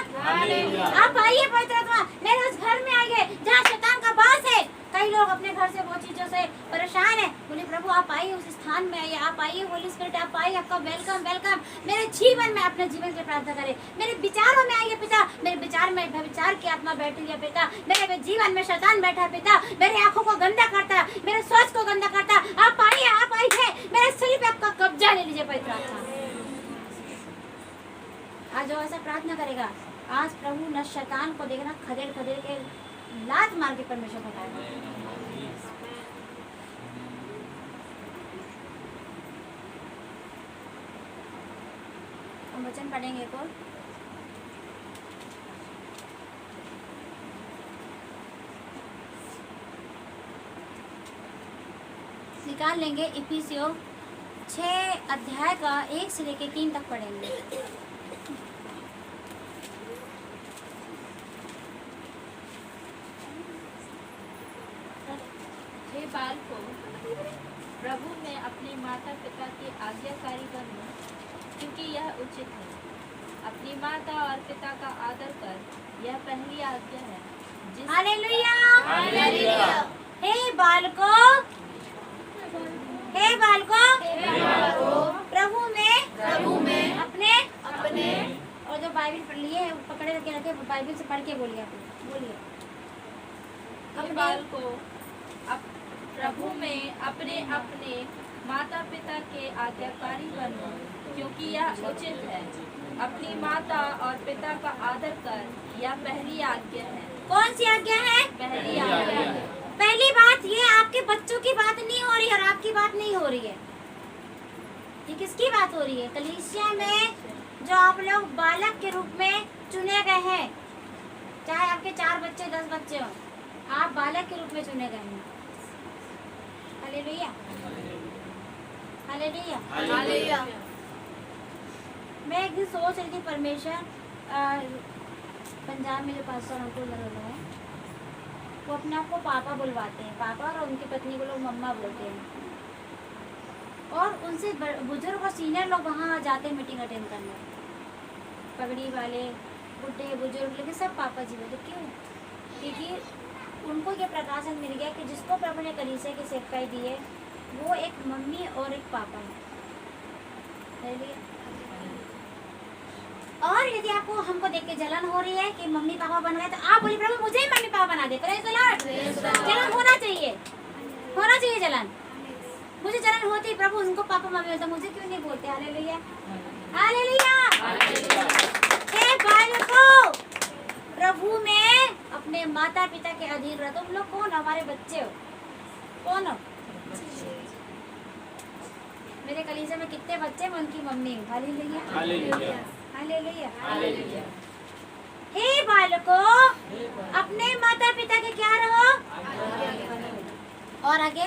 आप आइए पवित्र आत्मा मेरे उस घर में आइए जहाँ शैतान का वास है। कई लोग अपने घर से वो चीजों से परेशान है, बोले प्रभु आप आइए, उस स्थान में आइए, आप आइए, होली स्पिरिट आप आइए, आपका वेलकम, वेलकम। मेरे जीवन में अपने जीवन की प्रार्थना करें, मेरे विचारों में आइए पिता, मेरे विचार में व्यभिचार की आत्मा बैठी है पिता, मेरे जीवन में शैतान बैठा पिता, मेरे आंखों को गंदा करता, मेरे सोच को गंदा करता। आप आइए, आप आइए, मेरे शरीर पे आपका कब्जा ले लीजिए पवित्र आत्मा। आज जो ऐसा प्रार्थना करेगा, आज प्रभु न शैतान को देखना खदेड़ खदेड़ के लात मार के परमेश्वर बताएगा। हम वचन पढ़ेंगे को निकाल लेंगे। इफिसियों 6 अध्याय का 1 से लेकर 3 तक पढ़ेंगे। बालकों, प्रभु में अपने माता पिता के आज्ञाकारी बनो, क्योंकि यह उचित है। अपनी माता और पिता का आदर कर, यह पहली आज्ञा है। Hallelujah, hallelujah. हे बालकों, हे बालकों, प्रभु में अपने और जो बाइबल पढ़ लिए पकड़े रखे, बाइबल से पढ़ के बोलिए, बोलिए। हे बालकों, प्रभु में अपने अपने माता पिता के आज्ञाकारी बनो, क्योंकि यह उचित है। अपनी माता और पिता का आदर कर, यह पहली आज्ञा है। कौन सी आज्ञा है? पहली आज्ञा है। पहली बात ये आपके बच्चों की बात नहीं हो रही और आपकी बात नहीं हो रही है, ये किसकी बात हो रही है? कलीसिया में जो आप लोग बालक के रूप में चुने गए हैं, चाहे आपके 4 बच्चे 10 बच्चे हो, आप बालक के रूप में चुने गए हैं। Hallelujah, hallelujah, hallelujah. मैं एक दिन सोच रही थी, परमेश्वर पंजाब में जो पास्टर अंकुल नरोला है, वो अपने आप को पापा बुलवाते हैं, पापा, और उनकी पत्नी को लोग मम्मा बोलते हैं, और उनसे बुजुर्ग और सीनियर लोग वहाँ जाते हैं मीटिंग अटेंड करने, पगड़ी वाले, बुढ़े बुजुर्ग, लेकिन सब पापा जी बोलते। क्यों? क्योंकि उनको ये प्रकाशन मिल गया कि जिसको प्रभु ने कलीसिया की सेवकाई दी है, वो एक मम्मी और एक पापा है। Hallelujah. और यदि आपको हमको देख के जलन हो रही है कि मम्मी पापा बन गए, तो आप बोलिए प्रभु मुझे ही मम्मी पापा बना दे। Praise the Lord. जलन होना चाहिए जलन। मुझे जलन होती, प्रभु उनको पापा मम्मी बोलते, मुझे क्यों नहीं बोलते? Hallelujah, hallelujah. हे बालकों, प्रभु में अपने माता पिता के अधीन रहो। तुम लोग कौन? हमारे बच्चे हो। कौन हो? मेरे कलीसिया में कितने बच्चे हैं, मैं उनकी मम्मी हूँ। Hallelujah, hallelujah, hallelujah. हालेलुया। हे बालकों, अपने माता पिता के क्या रहो? और आगे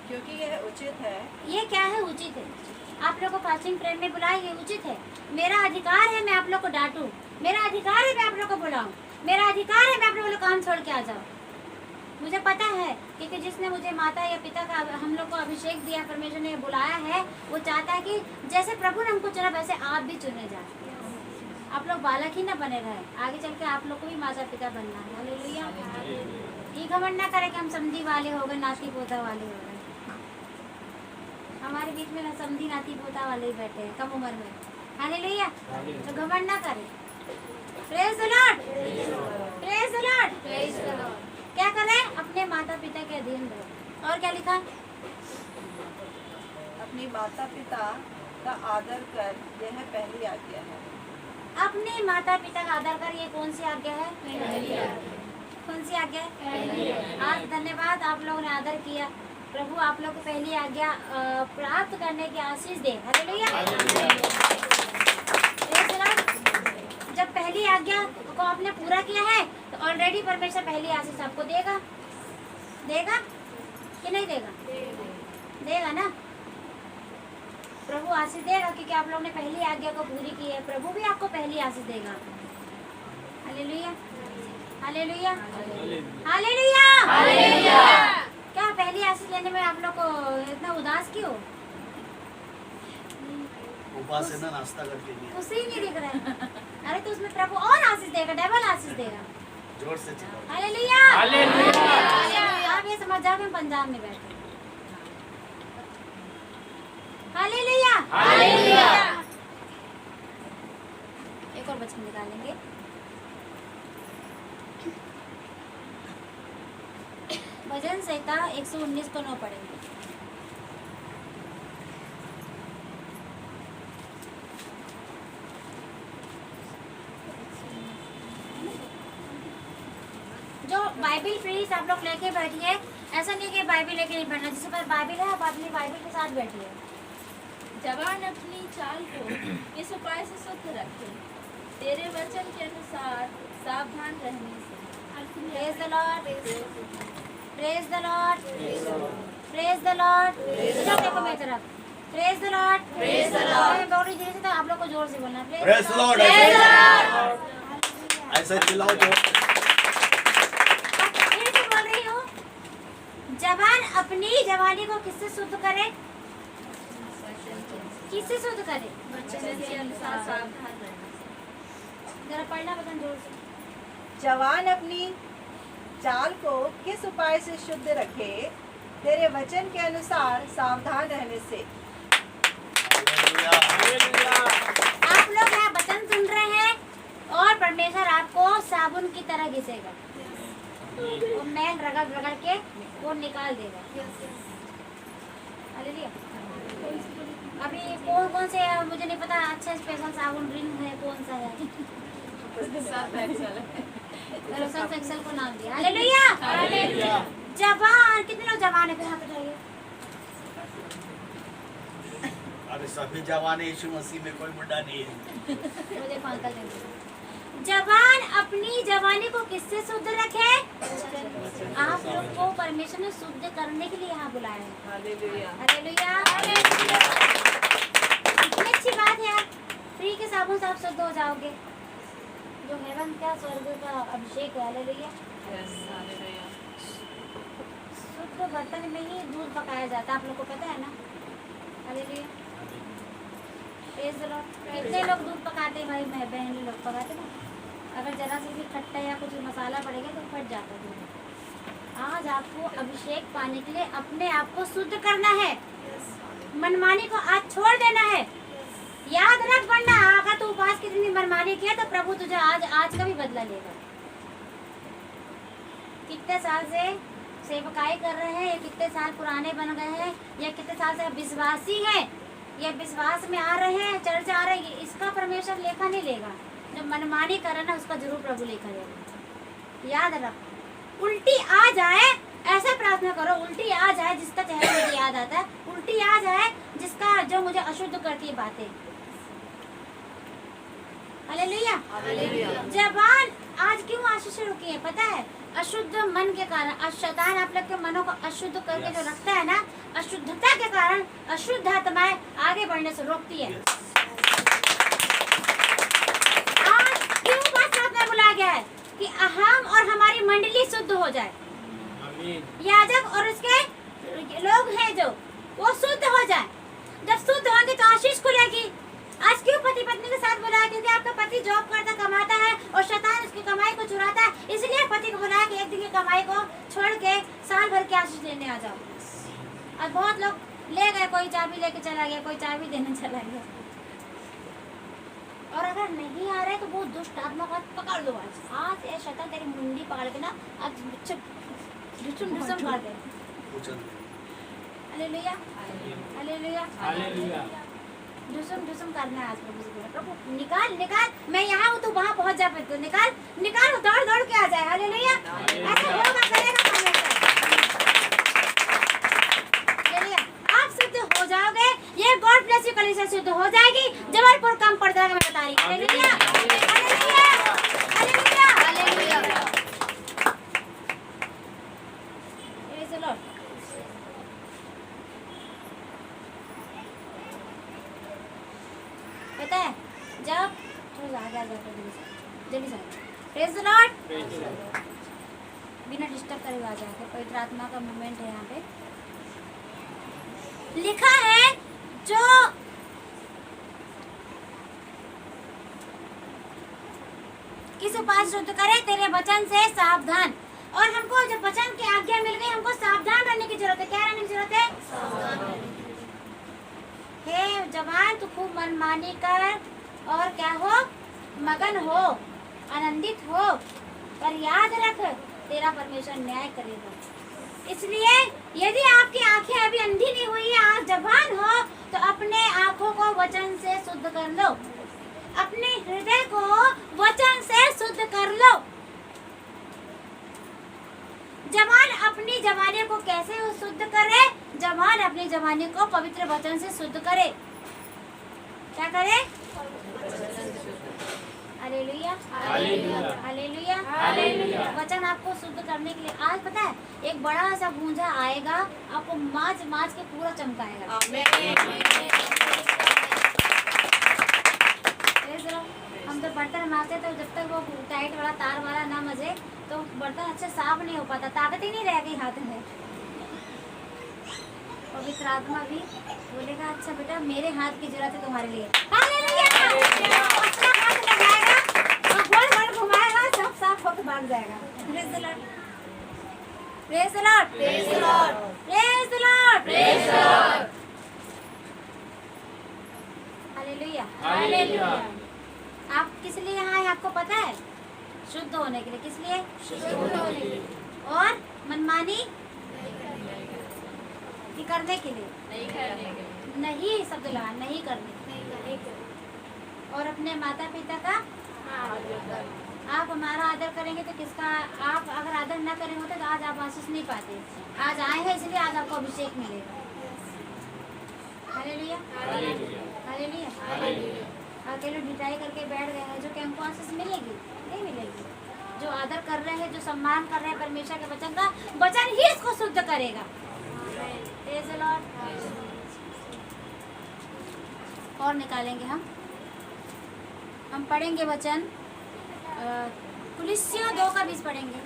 क्योंकि यह उचित है। ये क्या है? उचित है। आप लोग को फास्टिंग प्रेयर में बुलाए, ये उचित है। मेरा अधिकार है मैं आप लोग को डांटूं, मेरा अधिकार है मैं आप लोग को बुलाऊं, मेरा अधिकार है मैं आप लोग को काम छोड़ के आ जाऊं। मुझे पता है क्योंकि जिसने मुझे माता या पिता का हम लोग को अभिषेक दिया, परमेश्वर ने बुलाया है, वो चाहता है कि जैसे प्रभु ने हमको चुना वैसे आप भी चुने जाए। आप लोग बालक ही ना बने रहे, आगे चल के आप लोग को भी माता पिता बनना है। हालेलुया। ये घमंड ना करें कि हम समझी वाले हो गए, नाती पोता वाले हो गए। हमारे बीच में ना समझी नाती पोता वाले ही बैठे हैं कम उम्र में। हालेलुया। तो घमंड ना करें। Praise the lord, praise the lord, praise the Lord. क्या करें? अपने माता पिता के अधीन रहो। और क्या लिखा? अपनी माता पिता का आदर कर, यह पहली आज्ञा है। अपने माता पिता का आदर कर, ये कौन सी आज्ञा है? कौन सी आज्ञा है? आज धन्यवाद आप लोगों ने आदर किया। प्रभु आप लोग को पहली आज्ञा प्राप्त करने की आशीष दे। हालेलुया। Praise the Lord। जब पहली आज्ञा को आपने पूरा किया है तो ऑलरेडी परमेश्वर पहली आशीष आपको देगा। देगा कि नहीं देगा? देगा ना। प्रभु आशीष देगा क्योंकि आप लोगों ने पहली आज्ञा को पूरी की है। प्रभु भी आपको पहली आशीष देगा। Hallelujah, hallelujah, hallelujah, hallelujah. क्या पहली आशीष लेने में आप लोग को इतना उदास क्यों? उपवास है ना, नाश्ता करके नहीं। उसे ही नहीं दिख रहा है। अरे तो उसमें प्रभु और आशीष देगा, डबल आशीष देगा। जोर से चिल्लाओ। Hallelujah, hallelujah. आप ये समझ जाओ कि हम पंजाब में बैठे। Hallelujah, hallelujah. एक और वचन निकालेंगे। भजन संहिता 119 को 9 पढ़ेंगे। जो बाइबल प्लीज आप लोग लेके बैठिए। ऐसा नहीं कि बाइबल लेके नहीं बैठना, जिसके पास बाइबल है आप अपनी बाइबल के साथ बैठिए। जवान अपनी चाल को किस उपाय से शुद्ध रखे, तेरे वचन के अनुसार सावधान रहने से। Praise the lord, praise the lord, praise the Lord. इधर देखो मेरी तरफ। Praise the lord, praise the Lord. मैं बोल रही थी तो आप लोग को जोर से बोलना है। Praise the lord, praise the Lord. ऐसा चिल्लाओ जो। फिर से बोल रही हूँ, जवान अपनी जवानी को किससे शुद्ध करे? किससे शुद्ध करे? वचन के अनुसार सावधान रहने से। जरा पढ़ना बतन जोर से। जवान अपनी चाल को किस उपाय से शुद्ध रखे, तेरे वचन के अनुसार सावधान रहने से। आप लोग यहाँ वचन सुन रहे हैं और परमेश्वर आपको साबुन की तरह घिसेगा। वो मैल रगड़ रगड़ के वो निकाल देगा। हालेलुया। अभी कौन कौन से है मुझे नहीं पता, अच्छा स्पेशल साबुन ड्रिंक है कौन सा है? सब एक्सेल को नाम दिया। Hallelujah, hallelujah. जवान, कितने लोग जवान है? फिर हाथ उठाइए। अरे सभी जवान है, यीशु मसीह में कोई बुढ़ा नहीं है। मुझे अंकल देंगे। जवान अपनी जवानी को किससे शुद्ध रखे? आप लोग को परमेश्वर ने शुद्ध करने के लिए यहाँ बुलाया है। Hallelujah, hallelujah, hallelujah. कितनी अच्छी बात है यार। फ्री के साबुन से आप शुद्ध हो जाओगे। जो हेवन का स्वर्ग का अभिषेक है। हालेलुया। शुद्ध बर्तन में ही दूध पकाया जाता है, आप लोग को पता है ना? Hallelujah, praise the Lord. कितने लोग दूध पकाते हैं भाई? मैं बहन लोग पकाते ना। अगर जरा सी भी खट्टा या कुछ मसाला पड़ेगा तो फट जाता है दूध। आज आज आपको अभिषेक पाने के लिए अपने आप को शुद्ध करना है। मनमानी को आज छोड़ देना है। याद रख, वरना अगर तू उपवास की जितनी मनमानी किया तो प्रभु तुझे आज का भी बदला लेगा। कितने साल से सेवकाई कर रहे हैं, या कितने साल पुराने बन गए हैं, या कितने साल से विश्वासी हैं, या विश्वास में आ रहे हैं, चर्च आ रहे हैं, इसका परमेश्वर लेखा नहीं लेगा। जो मनमानी करे ना उसका जरूर प्रभु लेखा लेगा। याद रख, उल्टी आ जाए ऐसा प्रार्थना करो, उल्टी आ जाए जिसका चेहरा मुझे याद आता है, उल्टी आ जाए जिसका जो मुझे अशुद्ध करती है बातें। हालेलुया। जबान आज क्यों आशीष रुकी है पता है? अशुद्ध मन के कारण। शैतान आप लोग के मनों को अशुद्ध करके जो रखता है ना, अशुद्धता के कारण अशुद्ध आत्माएं आगे बढ़ने से रोकती है। आज क्यों बात में बुलाया गया है कि हम और हमारी मंडली शुद्ध हो जाए। याजक और उसके लोग हैं जो वो शुद्ध हो जाए। जब शुद्ध होंगे तो आशीष खुलेगी। आज क्यों पति पत्नी के साथ बुलाया? क्योंकि आपका पति जॉब करता कमाता है और शैतान उसकी कमाई को चुराता है, इसलिए पति को बुलाया कि एक दिन की कमाई को छोड़ के साल भर की आशीष लेने आ जाओ। और बहुत लोग ले गए, कोई चाबी लेके चला गया, कोई चाबी देने चला गया। और अगर नहीं आ रहे तो वो दुष्ट आत्मा को पकड़ लो। आज ये शैतान तेरी मुंडी पकड़ के ना आज ढुसम कर दे। Hallelujah, hallelujah, hallelujah. ढुसम करना है आज प्रभु से बोला, प्रभु निकाल निकाल, मैं यहाँ हूँ, तू वहाँ पहुँच जा, फिर तू निकाल निकाल, दौड़ दौड़ के आ जाए। हालेलुया, ऐसा होगा, करेगा परमेश्वर। आप शुद्ध हो जाओगे, ये गॉड ब्लेस यू कलीसिया शुद्ध हो जाएगी, जबलपुर कम पड़ जाएगा, मैं बता रही हूँ। Hallelujah, hallelujah, hallelujah, hallelujah. Praise the Lord. पता है जब थोड़ा आगे आ जाता जल्दी से प्रेज़ द लॉर्ड, बिना डिस्टर्ब करे आ जाएगा। पवित्र आत्मा का मूवमेंट है यहाँ पे। लिखा है जो किस उपाय शुद्ध करे तेरे वचन से सावधान। और हमको जब वचन की आज्ञा मिल गई, हमको सावधान रहने की जरूरत है। क्या रहने की जरूरत है? सावधान। हे जवान, तू खूब मनमानी कर और क्या हो, मगन हो, आनंदित हो, पर याद रख तेरा परमेश्वर न्याय करेगा। इसलिए यदि आपकी आंखें अभी अंधी नहीं हुई है, आप जवान हो, तो अपने आंखों को वचन से शुद्ध कर लो, अपने हृदय को वचन से शुद्ध कर लो। जवान अपनी जवानी को कैसे शुद्ध करे? जवान अपनी जवानी को पवित्र वचन से शुद्ध करे। क्या करे? Hallelujah, hallelujah, hallelujah, hallelujah. वचन आपको शुद्ध करने के लिए आज पता है एक बड़ा सा गूंजा आएगा, आपको माज माज के पूरा चमकाएगा। हम तो बर्तन मारते तो जब तक वो टाइट वाला तार वाला ना मजे तो बर्तन अच्छे साफ नहीं हो पाता, ताकत ही नहीं रह गई हाथ में। पवित्र आत्मा भी बोलेगा अच्छा बेटा मेरे हाथ की जरूरत है तुम्हारे लिए। हालेलुया। अपना हाथ लगाएगा और गोल गोल घुमाएगा, सब साफ होकर भाग जाएगा। Praise the Lord, praise the Lord, praise the Lord, praise the Lord, praise the Lord. Hallelujah, hallelujah. आप किस लिए यहाँ हैं आपको पता है? शुद्ध होने के लिए। किस लिए? शुद्ध होने के लिए। और मनमानी करने के लिए, नहीं शब्द लगा, नहीं करने। और अपने माता पिता का आप हमारा आदर करेंगे तो किसका? आप अगर आदर ना करेंगे तो आज आप आशीष नहीं पाते। आज आए हैं इसलिए आज आपको अभिषेक मिलेगा। Hallelujah, hallelujah, hallelujah. अकेले ढिठाई करके बैठ गए हैं जो कि हमको आशीष मिलेगी? नहीं मिलेगी। जो आदर कर रहे हैं, जो सम्मान कर रहे हैं परमेश्वर के वचन का, वचन ही इसको शुद्ध करेगा। Praise the Lord. और निकालेंगे हम पढ़ेंगे वचन कुलिस्सियों 2 का 20 पढ़ेंगे।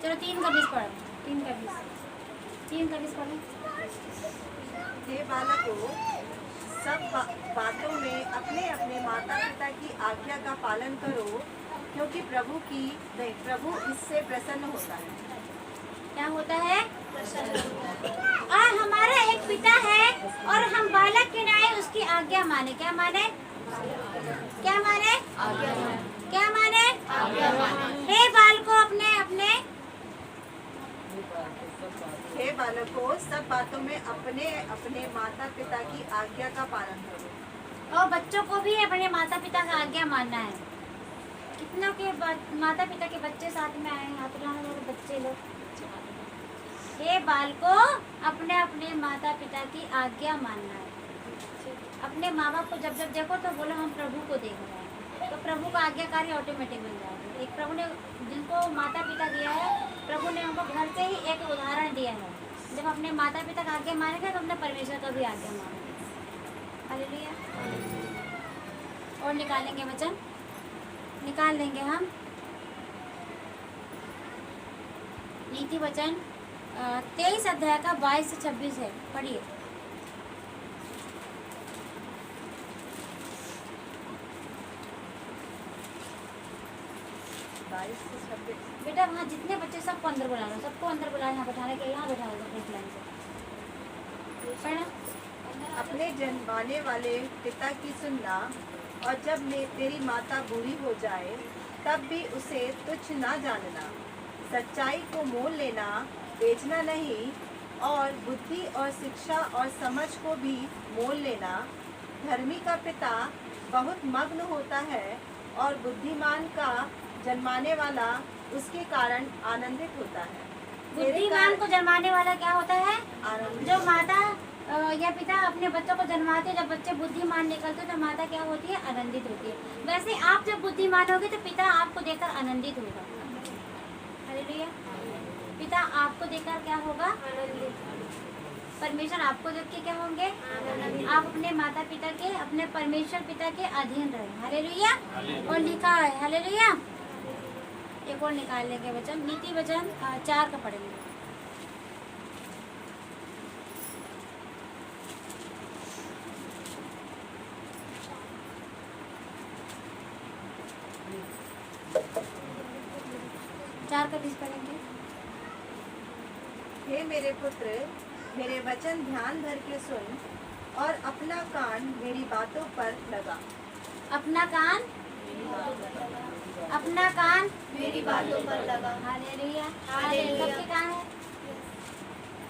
चलो 3 का 20 पढ़ो, 3 का 20 पढ़ो। हे बालकों, सब बातों में अपने अपने माता पिता की आज्ञा का पालन करो, क्योंकि प्रभु इससे प्रसन्न होता है। क्या होता है? और हमारा एक पिता है और हम बालक के न्याय उसकी आज्ञा माने। क्या माने? क्या माने? क्या माने? हे बालकों हे बालकों, सब बातों में अपने अपने माता पिता की आज्ञा का पालन करो। और बच्चों को भी अपने माता पिता का आज्ञा मानना है। कितनों के माता पिता के बच्चे साथ में आए हैं? हाथ उठाने वाले बच्चे लोग। हे बालकों, अपने अपने माता पिता की आज्ञा मानना है। अपने माँ बाप को जब जब देखो तो बोलो हम प्रभु को देख रहे हैं, तो प्रभु का आज्ञाकारी ऑटोमेटिक बन जाएगा। एक प्रभु ने जिनको माता पिता दिया है, प्रभु ने उनको घर से ही एक उदाहरण दिया है। जब अपने माता पिता का आज्ञा मानेंगे तो अपने परमेश्वर का भी आज्ञा मानेंगे। हालेलुया। और निकालेंगे वचन, निकाल लेंगे हम नीति वचन 23 अध्याय का 22 से 26 है। पढ़िए। बेटा वहाँ जितने बच्चे सबको अंदर बुला लो, सबको अंदर बुला, यहाँ बैठाने के यहाँ बैठा दो अपने लाइन से। पढ़ना। अपने जन्माने वाले पिता की सुनना, और जब तेरी माता बूढ़ी हो जाए तब भी उसे तुच्छ ना जानना। सच्चाई को मोल लेना, बेचना नहीं, और बुद्धि और शिक्षा और समझ को भी मोल लेना। धर्मी का पिता बहुत मग्न होता है, और बुद्धिमान का जन्माने वाला उसके कारण आनंदित होता है। बुद्धिमान को जन्माने वाला क्या होता है? आनंदित। जो माता या पिता अपने बच्चों को जन्माते हैं, जब बच्चे बुद्धिमान निकलते हैं तो माता क्या होती है? आनंदित होती है। वैसे आप जब बुद्धिमान होगे तो पिता आपको देखकर आनंदित होगा। हालेलुया। पिता आपको देखकर क्या होगा? परमेश्वर आपको देख के क्या होंगे? आप अपने माता पिता के, अपने परमेश्वर पिता के अधीन रहे। हालेलुया। और लिखा है, हालेलुया। एक और निकाल लेंगे वचन, नीति वचन 4 का पढ़ेंगे। चार का 20 पढ़ेंगे। हे मेरे पुत्र, मेरे वचन ध्यान धर के सुन, और अपना कान मेरी बातों पर लगा। अपना कान, अपना कान मेरी बातों पर लगा। हालेलुया। हालेलुया। सबके कान है।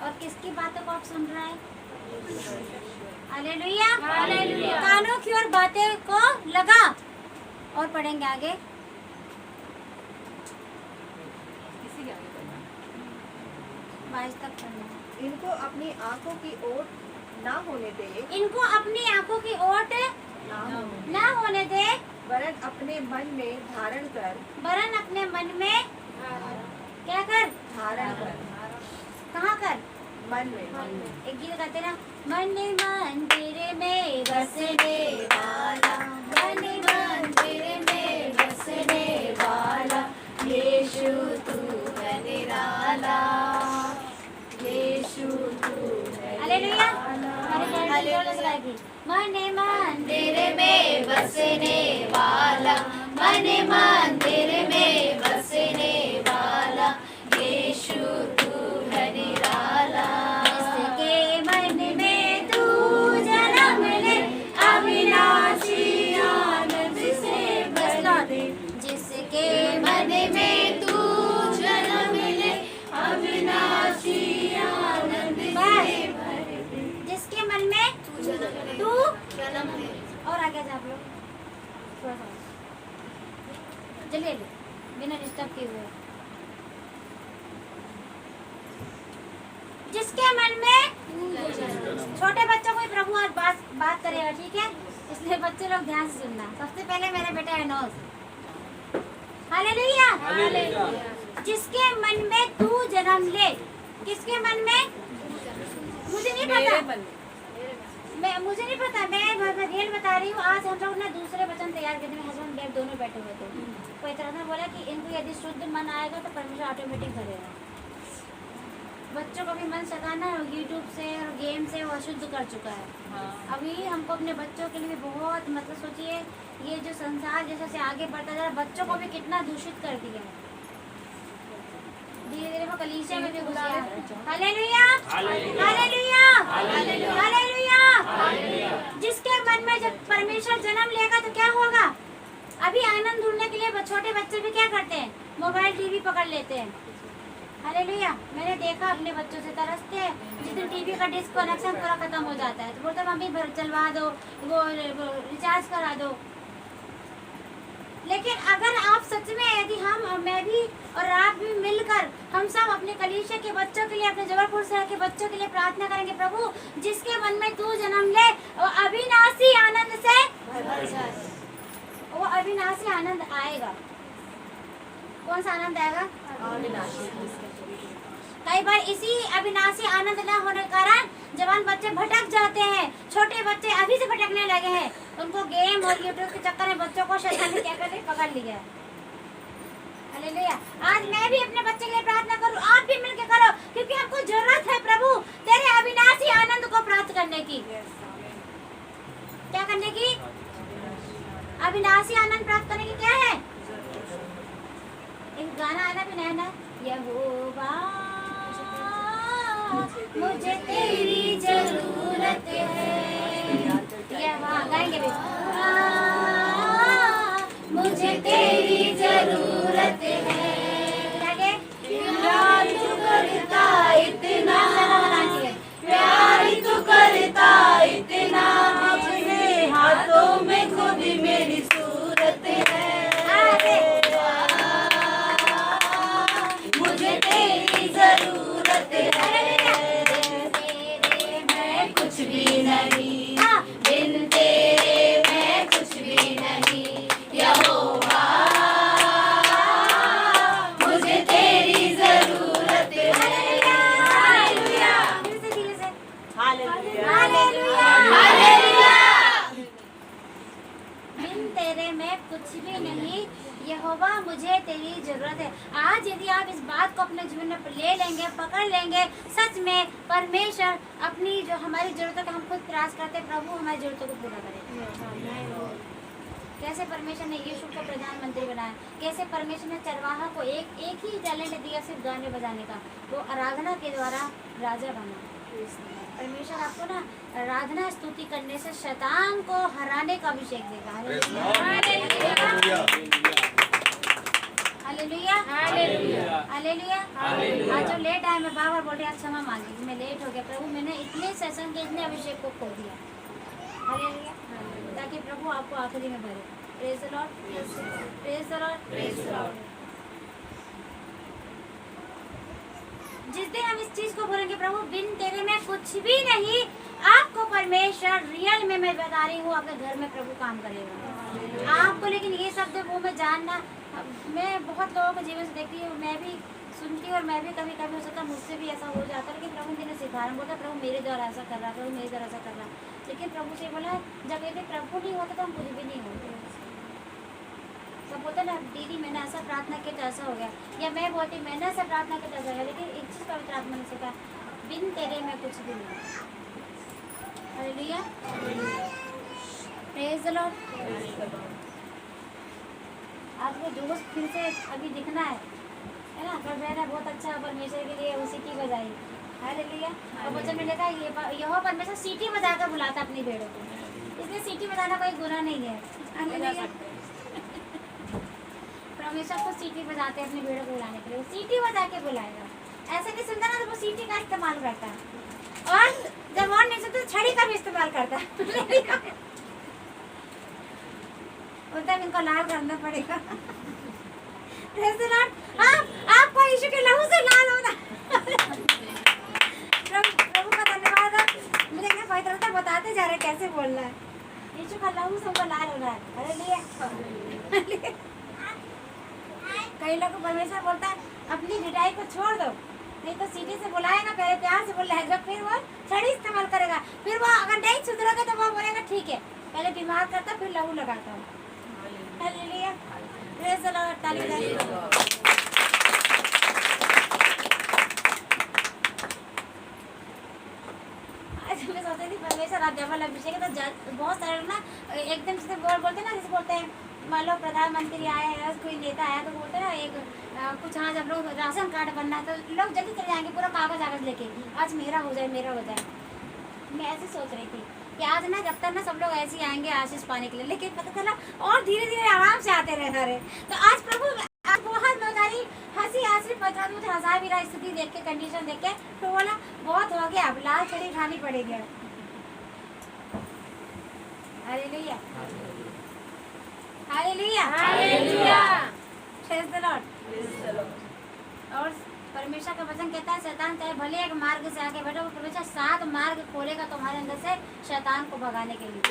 और किसकी बातों को आप सुन रहे हैं? हालेलुया। हालेलुया। कानों की ओर बातें को लगा। और पढ़ेंगे आगे। 22 तक पढ़ना है। इनको अपनी आंखों की ओट ना होने दे, इनको अपनी आंखों की ओट ना होने दे, वरन अपने मन में धारण कर। वरन अपने मन में क्या कर? धारण कर। कहाँ कर? मन में। एक गीत गाते ना, मन मंदिर में बसने वाला, मन मंदिर में बसने वाला, यीशु तू है निराला, यीशु तू है। हालेलुया। मन मंदिर में बसने वाला, मन मंदिर में बसने वाला, यीशु तू है निराला। जिसके मन में तू जन्म ले, अविनाशी आनंद से बस लौटे। जिसके मन में तू जन्म ले, अविनाशी आनंद से भर दे। जिसके मन में तू जन्म ले। और आगे जा आप लोग थोड़ा सा चलिए, बिना डिस्टर्ब किए हुए। जिसके मन में, छोटे बच्चों को प्रभु आज बात करेगा, ठीक है? इसलिए बच्चे लोग ध्यान से सुनना। सबसे पहले मेरा बेटा एनोस। हालेलुया। जिसके मन में तू जन्म ले। किसके मन में? मुझे नहीं पता, मुझे नहीं पता, मैं रियल बता रही हूँ। आज हम लोग ना दूसरे वचन तैयार करने में हस्बैंड वाइफ दोनों बैठे हुए थे। कोई तरह से बोला कि इनको यदि शुद्ध मन आएगा तो परमेश्वर ऑटोमेटिक करेगा। बच्चों का भी मन सताना है यूट्यूब से और गेम से वो अशुद्ध कर चुका है। अभी हमको अपने बच्चों के लिए बहुत मतलब सोचिए ये जो संसार जैसे से आगे बढ़ता जा रहा है बच्चों को भी कितना दूषित कर दिया है। धीरे धीरे वो कलीसिया में भी घुस गया। Hallelujah hallelujah hallelujah. जिसके मन में जब परमेश्वर जन्म लेगा तो क्या होगा? अभी आनंद ढूंढने के लिए छोटे बच्चे भी क्या करते हैं? मोबाइल टीवी पकड़ लेते हैं। हालेलुया। मैंने देखा अपने बच्चों से तरसते हैं जिस दिन टीवी का डिस्कनेक्शन पूरा खत्म हो जाता है तो बोलते मम्मी चलवा दो वो रिचार्ज करा दो। लेकिन अगर आप सच में यदि हम और मैं भी और आप भी मिलकर हम सब अपने कलीसिया के बच्चों के लिए अपने जबलपुर शहर के बच्चों के लिए प्रार्थना करेंगे, प्रभु जिसके मन में तू जन्म ले वो अविनाशी आनंद से वो अविनाशी आनंद आएगा। कौन सा आनंद आएगा? कई बार इसी अविनाशी आनंद न होने के कारण जवान बच्चे भटक जाते हैं। छोटे बच्चे अभी से भटकने लगे हैं। उनको गेम और यूट्यूब के चक्कर में बच्चों को शैतान ने क्या करके पकड़ लिया है। हालेलुया। आज मैं भी अपने बच्चे के लिए प्रार्थना करूं, आप भी मिलकर करो क्योंकि हमको जरूरत है प्रभु तेरे अविनाशी आनंद को प्राप्त करने की। क्या करने की? अविनाशी आनंद प्राप्त करने की क्या है? एक गाना है ना भी नया नया, यहोवा मुझे तेरी जरूरत है। ये वहाँ गाएंगे भी, मुझे तेरी जरूरत है। क्या प्यार तू करता इतना, प्यार तू करता इतना, अपने हाथों में खुद मेरी सूरत है। मुझे तेरी जरूरत है, तेरे मैं कुछ भी नहीं, बिन तेरे मैं कुछ भी नहीं। यहोवा मुझे तेरी जरूरत है। Hallelujah hallelujah hallelujah. बिन तेरे मैं कुछ भी नहीं, यहोवा मुझे तेरी जरूरत है। आज यदि आप इस बात को अपने जीवन में ले लेंगे, पकड़ लेंगे, सच में परमेश्वर अपनी जो हमारी जरूरतों का हम खुद प्रयास करते हैं, प्रभु हमारी जरूरतों को पूरा करे। कैसे परमेश्वर ने यीशु को प्रधानमंत्री बनाया, कैसे परमेश्वर ने चरवाहा को एक ही टैलेंट दिया सिर्फ गाने बजाने का, वो आराधना के द्वारा राजा बना। परमेश्वर आपको ना आराधना स्तुति करने से शैतान को हराने का अभिषेक देगा। Hallelujah hallelujah. आज जो लेट आया मैं बार बार बोल रही आज क्षमा मांगी, मैं लेट हो गया प्रभु, मैंने इतने सेशन के इतने अभिषेक को खो दिया। हालेलुया। ताकि प्रभु आपको आखिरी में भरे। Praise the lord praise the lord praise the Lord. जिस दिन हम इस चीज को बोलेंगे प्रभु बिन तेरे में कुछ भी नहीं, आपको परमेश्वर रियल में मैं बता रही हूँ आपके घर में प्रभु काम करेगा आपको। लेकिन ये शब्द वो मैं जानना, मैं बहुत लोगों को जीवन से देखती हूँ, मैं भी सुनती हूँ और मैं भी कभी कभी हो सकता है मुझसे भी ऐसा हो जाता है। लेकिन प्रभु ने सिखा रहा बोलता प्रभु मेरे द्वारा ऐसा कर रहा, प्रभु मेरे द्वारा ऐसा कर रहा। लेकिन प्रभु से बोला जब यदि प्रभु नहीं होता तो हम कुछ भी नहीं होते। सब बोलते ना दीदी मैंने ऐसा प्रार्थना किया तो ऐसा हो गया, या मैं बोलती मैंने ऐसा प्रार्थना किया तो ऐसा हो गया। लेकिन एक चीज़ पवित्र आत्मा ने सिखा, बिन तेरे में कुछ भी नहीं। Hallelujah praise the Lord. आपको जोश फिर से अभी दिखना है ना, पर मैंने बहुत अच्छा परमेश्वर के लिए वो सीटी बजाई। हालेलुया। और वचन में लिखा यहोवा परमेश्वर सीटी बजाकर बुलाता अपनी भेड़ों को, इसलिए सीटी बजाना कोई गुनाह नहीं है। हालेलुया। परमेश्वर को सीटी बजाते अपनी भेड़ों को बुलाने के लिए, सीटी बजा के बुलाएगा। ऐसे नहीं सुनता ना तो वो सीटी का इस्तेमाल करता है, और जब और नहीं सुनता तो छड़ी का भी इस्तेमाल करता है। उल्टा इनको लाल करना पड़ेगा। आपको यीशु के लहू से लाल होना। प्रभु का धन्यवाद। मुझे क्या पवित्रता बताते जा रहे कैसे बोलना है। यीशु का लहू सबको लाल हो रहा है। हालेलुया। कई लोग को परमेश्वर बोलता है अपनी ढिठाई को छोड़ दो, नहीं तो सीटी से बुलाएगा, पहले प्यार से बुलाएगा, फिर वो छड़ी इस्तेमाल करेगा, फिर वो अगर नहीं सुधरेगा तो वो बोलेगा ठीक है, पहले बीमार करता फिर लहू लगाता हूँ। Hallelujah praise the Lord. ताली बजाइए। परमेश्वर आप डबल अभिषेक है। तो बहुत सारे लोग ना एकदम से बोलते हैं ना, जैसे बोलते हैं मान लो प्रधानमंत्री आए हैं, कोई नेता आया तो बोलते हैं ना एक कुछ, हाँ जब लोग राशन कार्ड बनना है तो लोग जल्दी चले जाएंगे पूरा कागज लेके, आज मेरा हो जाए मेरा हो जाए। मैं ऐसे सोच रही थी कि आज ना जब तक ना सब लोग ऐसे ही आएंगे आशीष पाने के लिए, लेकिन पता चला और धीरे धीरे आराम से आते रहे। तो आज प्रभु आज बहुत मजारी हंसी आश्रित पता मुझे हंसा भी रहा, स्थिति देख के कंडीशन देख के, तो बोला बहुत हो गया, अब लाल छड़ी खानी पड़ेगी। Hallelujah hallelujah hallelujah, praise the Lord. और परमेश्वर का वचन कहता है शैतान चाहे भले एक मार्ग से आगे बढ़े, वो परमेश्वर 7 मार्ग खोलेगा तुम्हारे अंदर से शैतान को भगाने के लिए।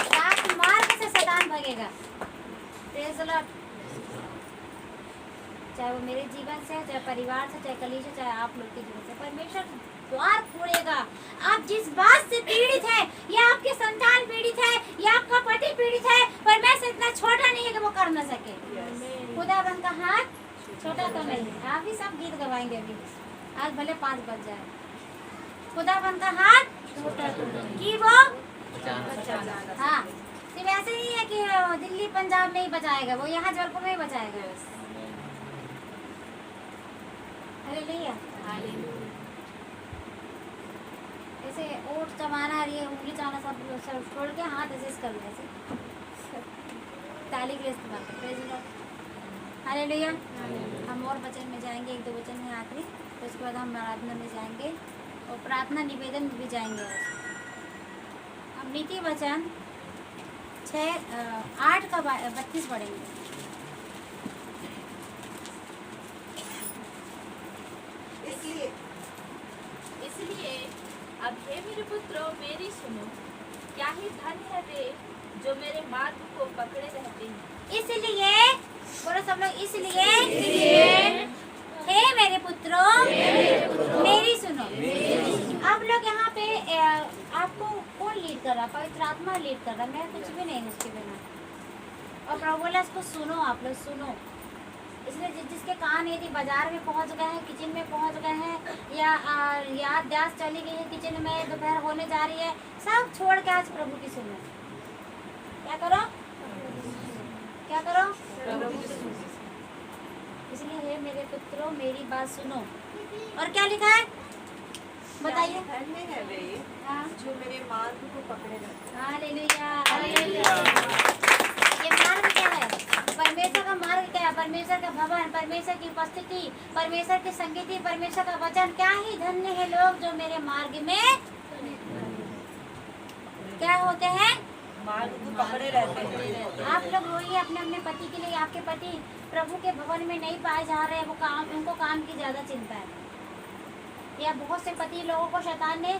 7 मार्ग से शैतान भगेगा। Praise the Lord. चाहे वो मेरे जीवन से, चाहे परिवार से, चाहे कलीसिया से, चाहे आप लोग के जीवन से, परमेश्वर द्वार खोलेगा। आप जिस बात से पीड़ित है, या आपके संतान पीड़ित है, या आपका पति पीड़ित है, परमेश्वर इतना छोटा नहीं है कि वो कर न सके। खुदाबंद का हाथ छोटा तो नहीं है। आप भी सब गीत गवाएंगे अभी, आज भले 5 बज जाए। खुदाबंद का हाथ छोटा तो नहीं कि वो हाँ, सिर्फ ऐसे नहीं है कि दिल्ली पंजाब में ही बचाएगा, वो यहाँ जबलपुर में ही बचाएगा। हालेलुया। ऐसे ओट चबाना, ये उंगली चबाना सब छोड़ के हाथ ऐसे कर लो, ऐसे ताली के लिए इस्तेमाल करो। Praise the Lord. हालेलुया। हम और वचन में जाएंगे, 1-2 वचन में आखिरी, तो उसके बाद हम आराधना में जाएंगे और प्रार्थना निवेदन में भी जाएंगे। हम नीति वचन 8 का 32 पढ़ेंगे। इसलिए अब हे मेरे पुत्रों मेरी सुनो, क्या ही धन्य है वे जो मेरे मार्ग को पकड़े रहते हैं। इसलिए बोलो सब लोग, इसलिए हे मेरे पुत्रों मेरी सुनो। आप लोग यहाँ पे आपको कौन लीड कर रहा? पवित्र आत्मा लीड कर रहा, मैं कुछ भी नहीं उसके बिना। और प्रभु बोला इसको सुनो, आप लोग सुनो। इसलिए जिसके कान यदि बाजार में पहुंच गए हैं, किचन में पहुंच गए हैं, या याद दास चली गई है किचन में, दोपहर होने जा रही है, सब छोड़ के आज प्रभु की सुनो। क्या करो? क्या करो? इसलिए हे मेरे पुत्रों मेरी बात सुनो। और क्या लिखा है बताइए? धन्य है वे हाँ, जो मेरे मार्ग को पकड़े रहते हैं। Hallelujah hallelujah. ये मार्ग क्या है? परमेश्वर का मार्ग क्या है? परमेश्वर का भवन, परमेश्वर की उपस्थिति, परमेश्वर की संगीति, परमेश्वर का वचन। क्या ही धन्य है लोग जो मेरे मार्ग में क्या होते हैं? मार्ग को पकड़े रहते हैं। आप लोग रोइए अपने अपने पति के लिए। आपके पति प्रभु के भवन में नहीं पाए जा रहे हैं, वो काम, उनको काम की ज्यादा चिंता है। या बहुत से पति लोगों को शैतान ने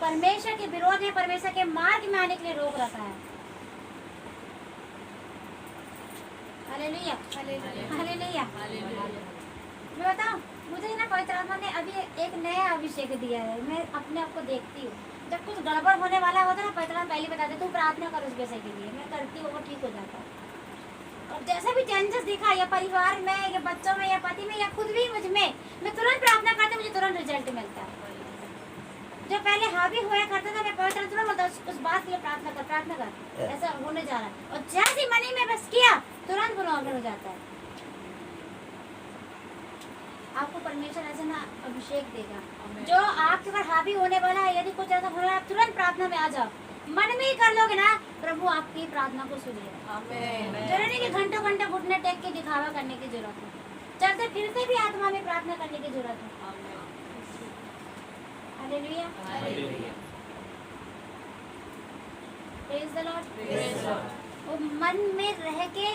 परमेश्वर के विरोध में, परमेश्वर के मार्ग में आने के लिए रोक रखा है। Hallelujah hallelujah. मैं बताऊं, मुझे ना पवित्र आत्मा ने अभी एक नया अभिषेक दिया है। मैं अपने आप को देखती हूँ, जब कुछ गड़बड़ होने वाला होता है ना, पवित्र आत्मा पहले बताते तू प्रार्थना कर उस विषय के लिए। मैं करती हूँ, वो ठीक हो जाता है। और जैसे भी चेंजेस दिखा, या परिवार में, या बच्चों में, या पति में, या खुद भी मुझ में, मैं तुरंत प्रार्थना करती हूँ, मुझे तुरंत रिजल्ट मिलता है। जो पहले हावी होया करता था, मैं पवित्र तुरंत बोलता उस बात के लिए प्रार्थना कर, ऐसा होने जा रहा है। और जैसे मनी में बस किया, तुरंत वो नॉर्मल हो जाता है। आपको परमेश्वर ऐसे ना अभिषेक देगा जो आपके ऊपर हावी होने वाला है। यदि कुछ ऐसा हो रहा है, आप तुरंत प्रार्थना में आ जाओ। मन में ही कर लोगे ना, प्रभु आपकी प्रार्थना को सुनेगा। जरूरी नहीं कि घंटों घंटे घुटने टेक के दिखावा करने की जरूरत है। चलते फिरते भी आत्मा में प्रार्थना करने की जरूरत है। Hallelujah praise the Lord. वो मन में रह के,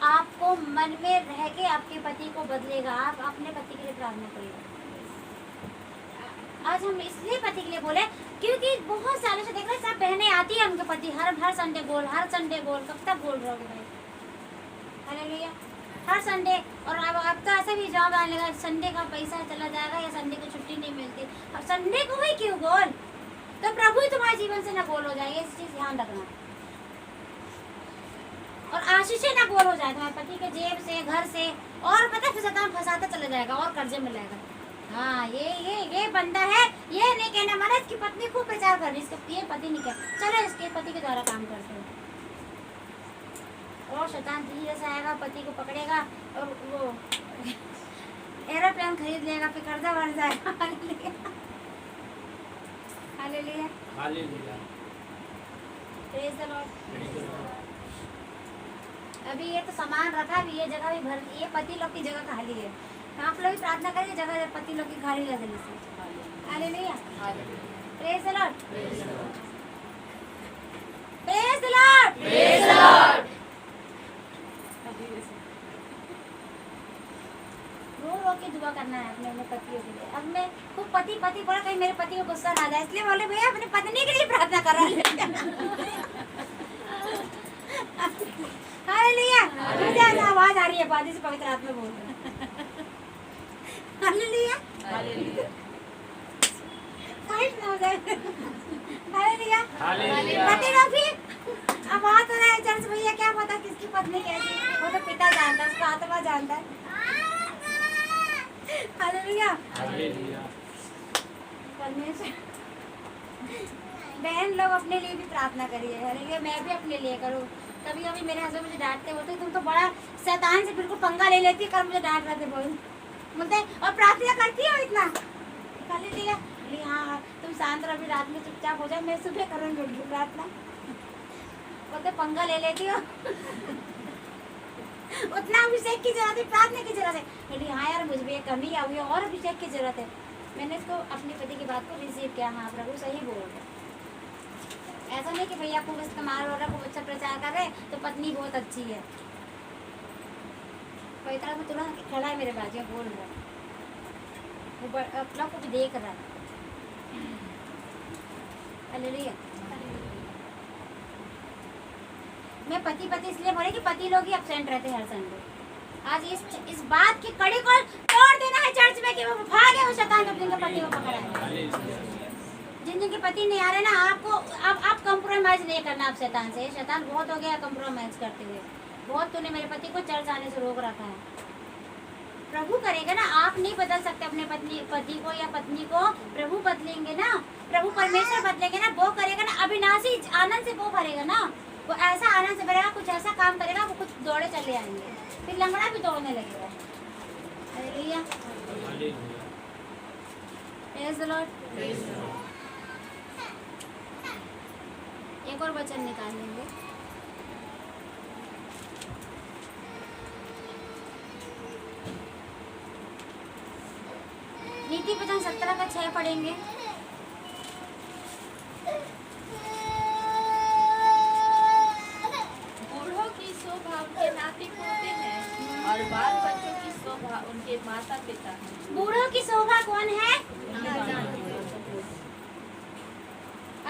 आपको मन में रह के आपके पति को बदलेगा। आप अपने पति के लिए प्रार्थना करिएगा। आज हम इसलिए पति के लिए बोले क्योंकि बहुत सालों से देख रहे सब बहनें आती है उनके पति हर संडे गोल, हर संडे गोल। कब तक बोल रहे हो भाई? हालेलुया। हर संडे। और अब तो ऐसे भी जॉब आने लगा, संडे का पैसा चला जाएगा या संडे को छुट्टी नहीं मिलती। अब संडे को ही क्यों गोल? तो प्रभु ही तुम्हारे जीवन से ना गोल हो जाएंगे, इस चीज ध्यान रखना। और आशीषें ना गोल हो जाए तुम्हारे पति के जेब से, घर से। और पता है शैतान फंसाता चला जाएगा और कर्जे में लाएगा। हाँ ये बंदा है, ये नहीं कहना माना इसकी पत्नी खूब प्रचार कर रही, इसके ये पति नहीं कह, चलो इसके पति के द्वारा काम करते हैं। और शैतान धीरे से आएगा, पति को पकड़ेगा और वो एरोप्लेन खरीद लेगा, फिर कर्जा बढ़ जाएगा। Hallelujah, hallelujah. Praise the Lord. अभी ये तो सामान रखा भी, ये जगह भी भर, ये पति लोग की जगह खाली है। आप लोग भी प्रार्थना करिए, जगह पति लोग की खाली रह जल्दी से। Hallelujah, praise the lord, praise the lord, praise the lord. रो रो के दुआ करना है अपने अपने पतियों के लिए। अब मैं खूब पति बोला, कहीं मेरे पति को गुस्सा ना आ जाए, इसलिए बोले भैया अपनी पत्नी के लिए प्रार्थना कर रहा है। हालेलुया, मुझे आवाज आ रही है, बादी से पवित्र आत्मा बोल रहा है। Hallelujah, hallelujah, hallelujah. पति लोग भी अब बात हो रहा है चर्च, भैया क्या पता किसकी पत्नी कैसी, वो तो पिता जानता है, उसका आत्मा जानता है। Hallelujah, hallelujah. परमेश्वर, बहन लोग अपने लिए भी प्रार्थना करिए। हालेलुया, मैं भी अपने लिए करूँ। कभी कभी मेरे हस्बैंड मुझे डांटते बोलते तुम तो बड़ा शैतान से बिल्कुल पंगा ले लेती, कल मुझे डांट रहे थे बोलते और प्रार्थना करती हो इतना। हालेलुया, हाँ तुम शांत रहो, अभी रात में चुपचाप हो जाए, मैं सुबह करूँगी उनकी प्रार्थना। बोलते पंगा ले लेती हो। उतना अभिषेक की जरूरत है, प्रार्थना की जरूरत है। बोली हाँ यार मुझे भी एक कमी आई है और अभिषेक की जरूरत है। मैंने इसको अपने पति की बात को रिसीव किया, हाँ प्रभु सही बोल रहे। ऐसा नहीं कि भैया खूब इस्तेमाल हो रहा है, खूब अच्छा प्रचार कर रहे तो पत्नी बहुत अच्छी है। पवित्र आत्मा तुरंत खड़ा है मेरे बाजू बोल रहा है, वो अपना को भी देख रहा है। हालेलुया, मैं पति इसलिए बोले कि पति लोग ही एब्सेंट रहते हैं हर संडे। आज इस बात की कड़ी को तोड़ देना है चर्च में कि वो भागे वो शैतान जब जिनके पति को पकड़ा है। जिनके पति नहीं आ रहे ना, आपको अब आप कंप्रोमाइज नहीं करना आप शैतान से। शैतान बहुत हो गया कंप्रोमाइज करते हुए, बहुत तूने मेरे पति को चर्च आने से रोक रखा है। प्रभु करेगा ना, आप नहीं बदल सकते अपने पति को या पत्नी को, प्रभु बदलेंगे ना, प्रभु परमेश्वर बदलेंगे ना, वो करेगा ना, अविनाशी आनंद से वो भरेगा ना, वो ऐसा आनंद से भरेगा, कुछ ऐसा काम करेगा, वो कुछ दौड़े चले आएंगे, फिर लंगड़ा भी दौड़ने लगेगा। Hallelujah, praise the Lord. एक और वचन निकाल लेंगे, नीति वचन 17 का 6 पढ़ेंगे। बूढ़ों की शोभा उनके नाती पोते हैं और बाल बच्चों की शोभा उनके माता पिता हैं। बूढ़ों की शोभा कौन है?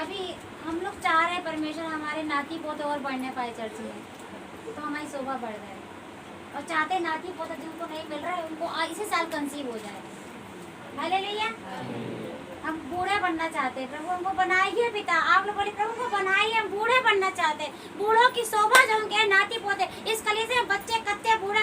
अभी हम लोग चाह रहे हैं परमेश्वर हमारे नाती पोते और बढ़ने पाए चर्च में, तो हमारी शोभा बढ़ जाए, और चाहते नाती पोते जिनको नहीं मिल रहा है उनको इसी साल कंसीव हो जाए। हालेलुया, हम बूढ़े बनना चाहते हैं, प्रभु हमको बनाइए पिता। आप लोग बोले प्रभु को बनाइए, हम बूढ़े बनना चाहते हैं। बूढ़ों की शोभा जो उनके नाती पोते, इस कलीसिया में बच्चे कच्चे बूढ़े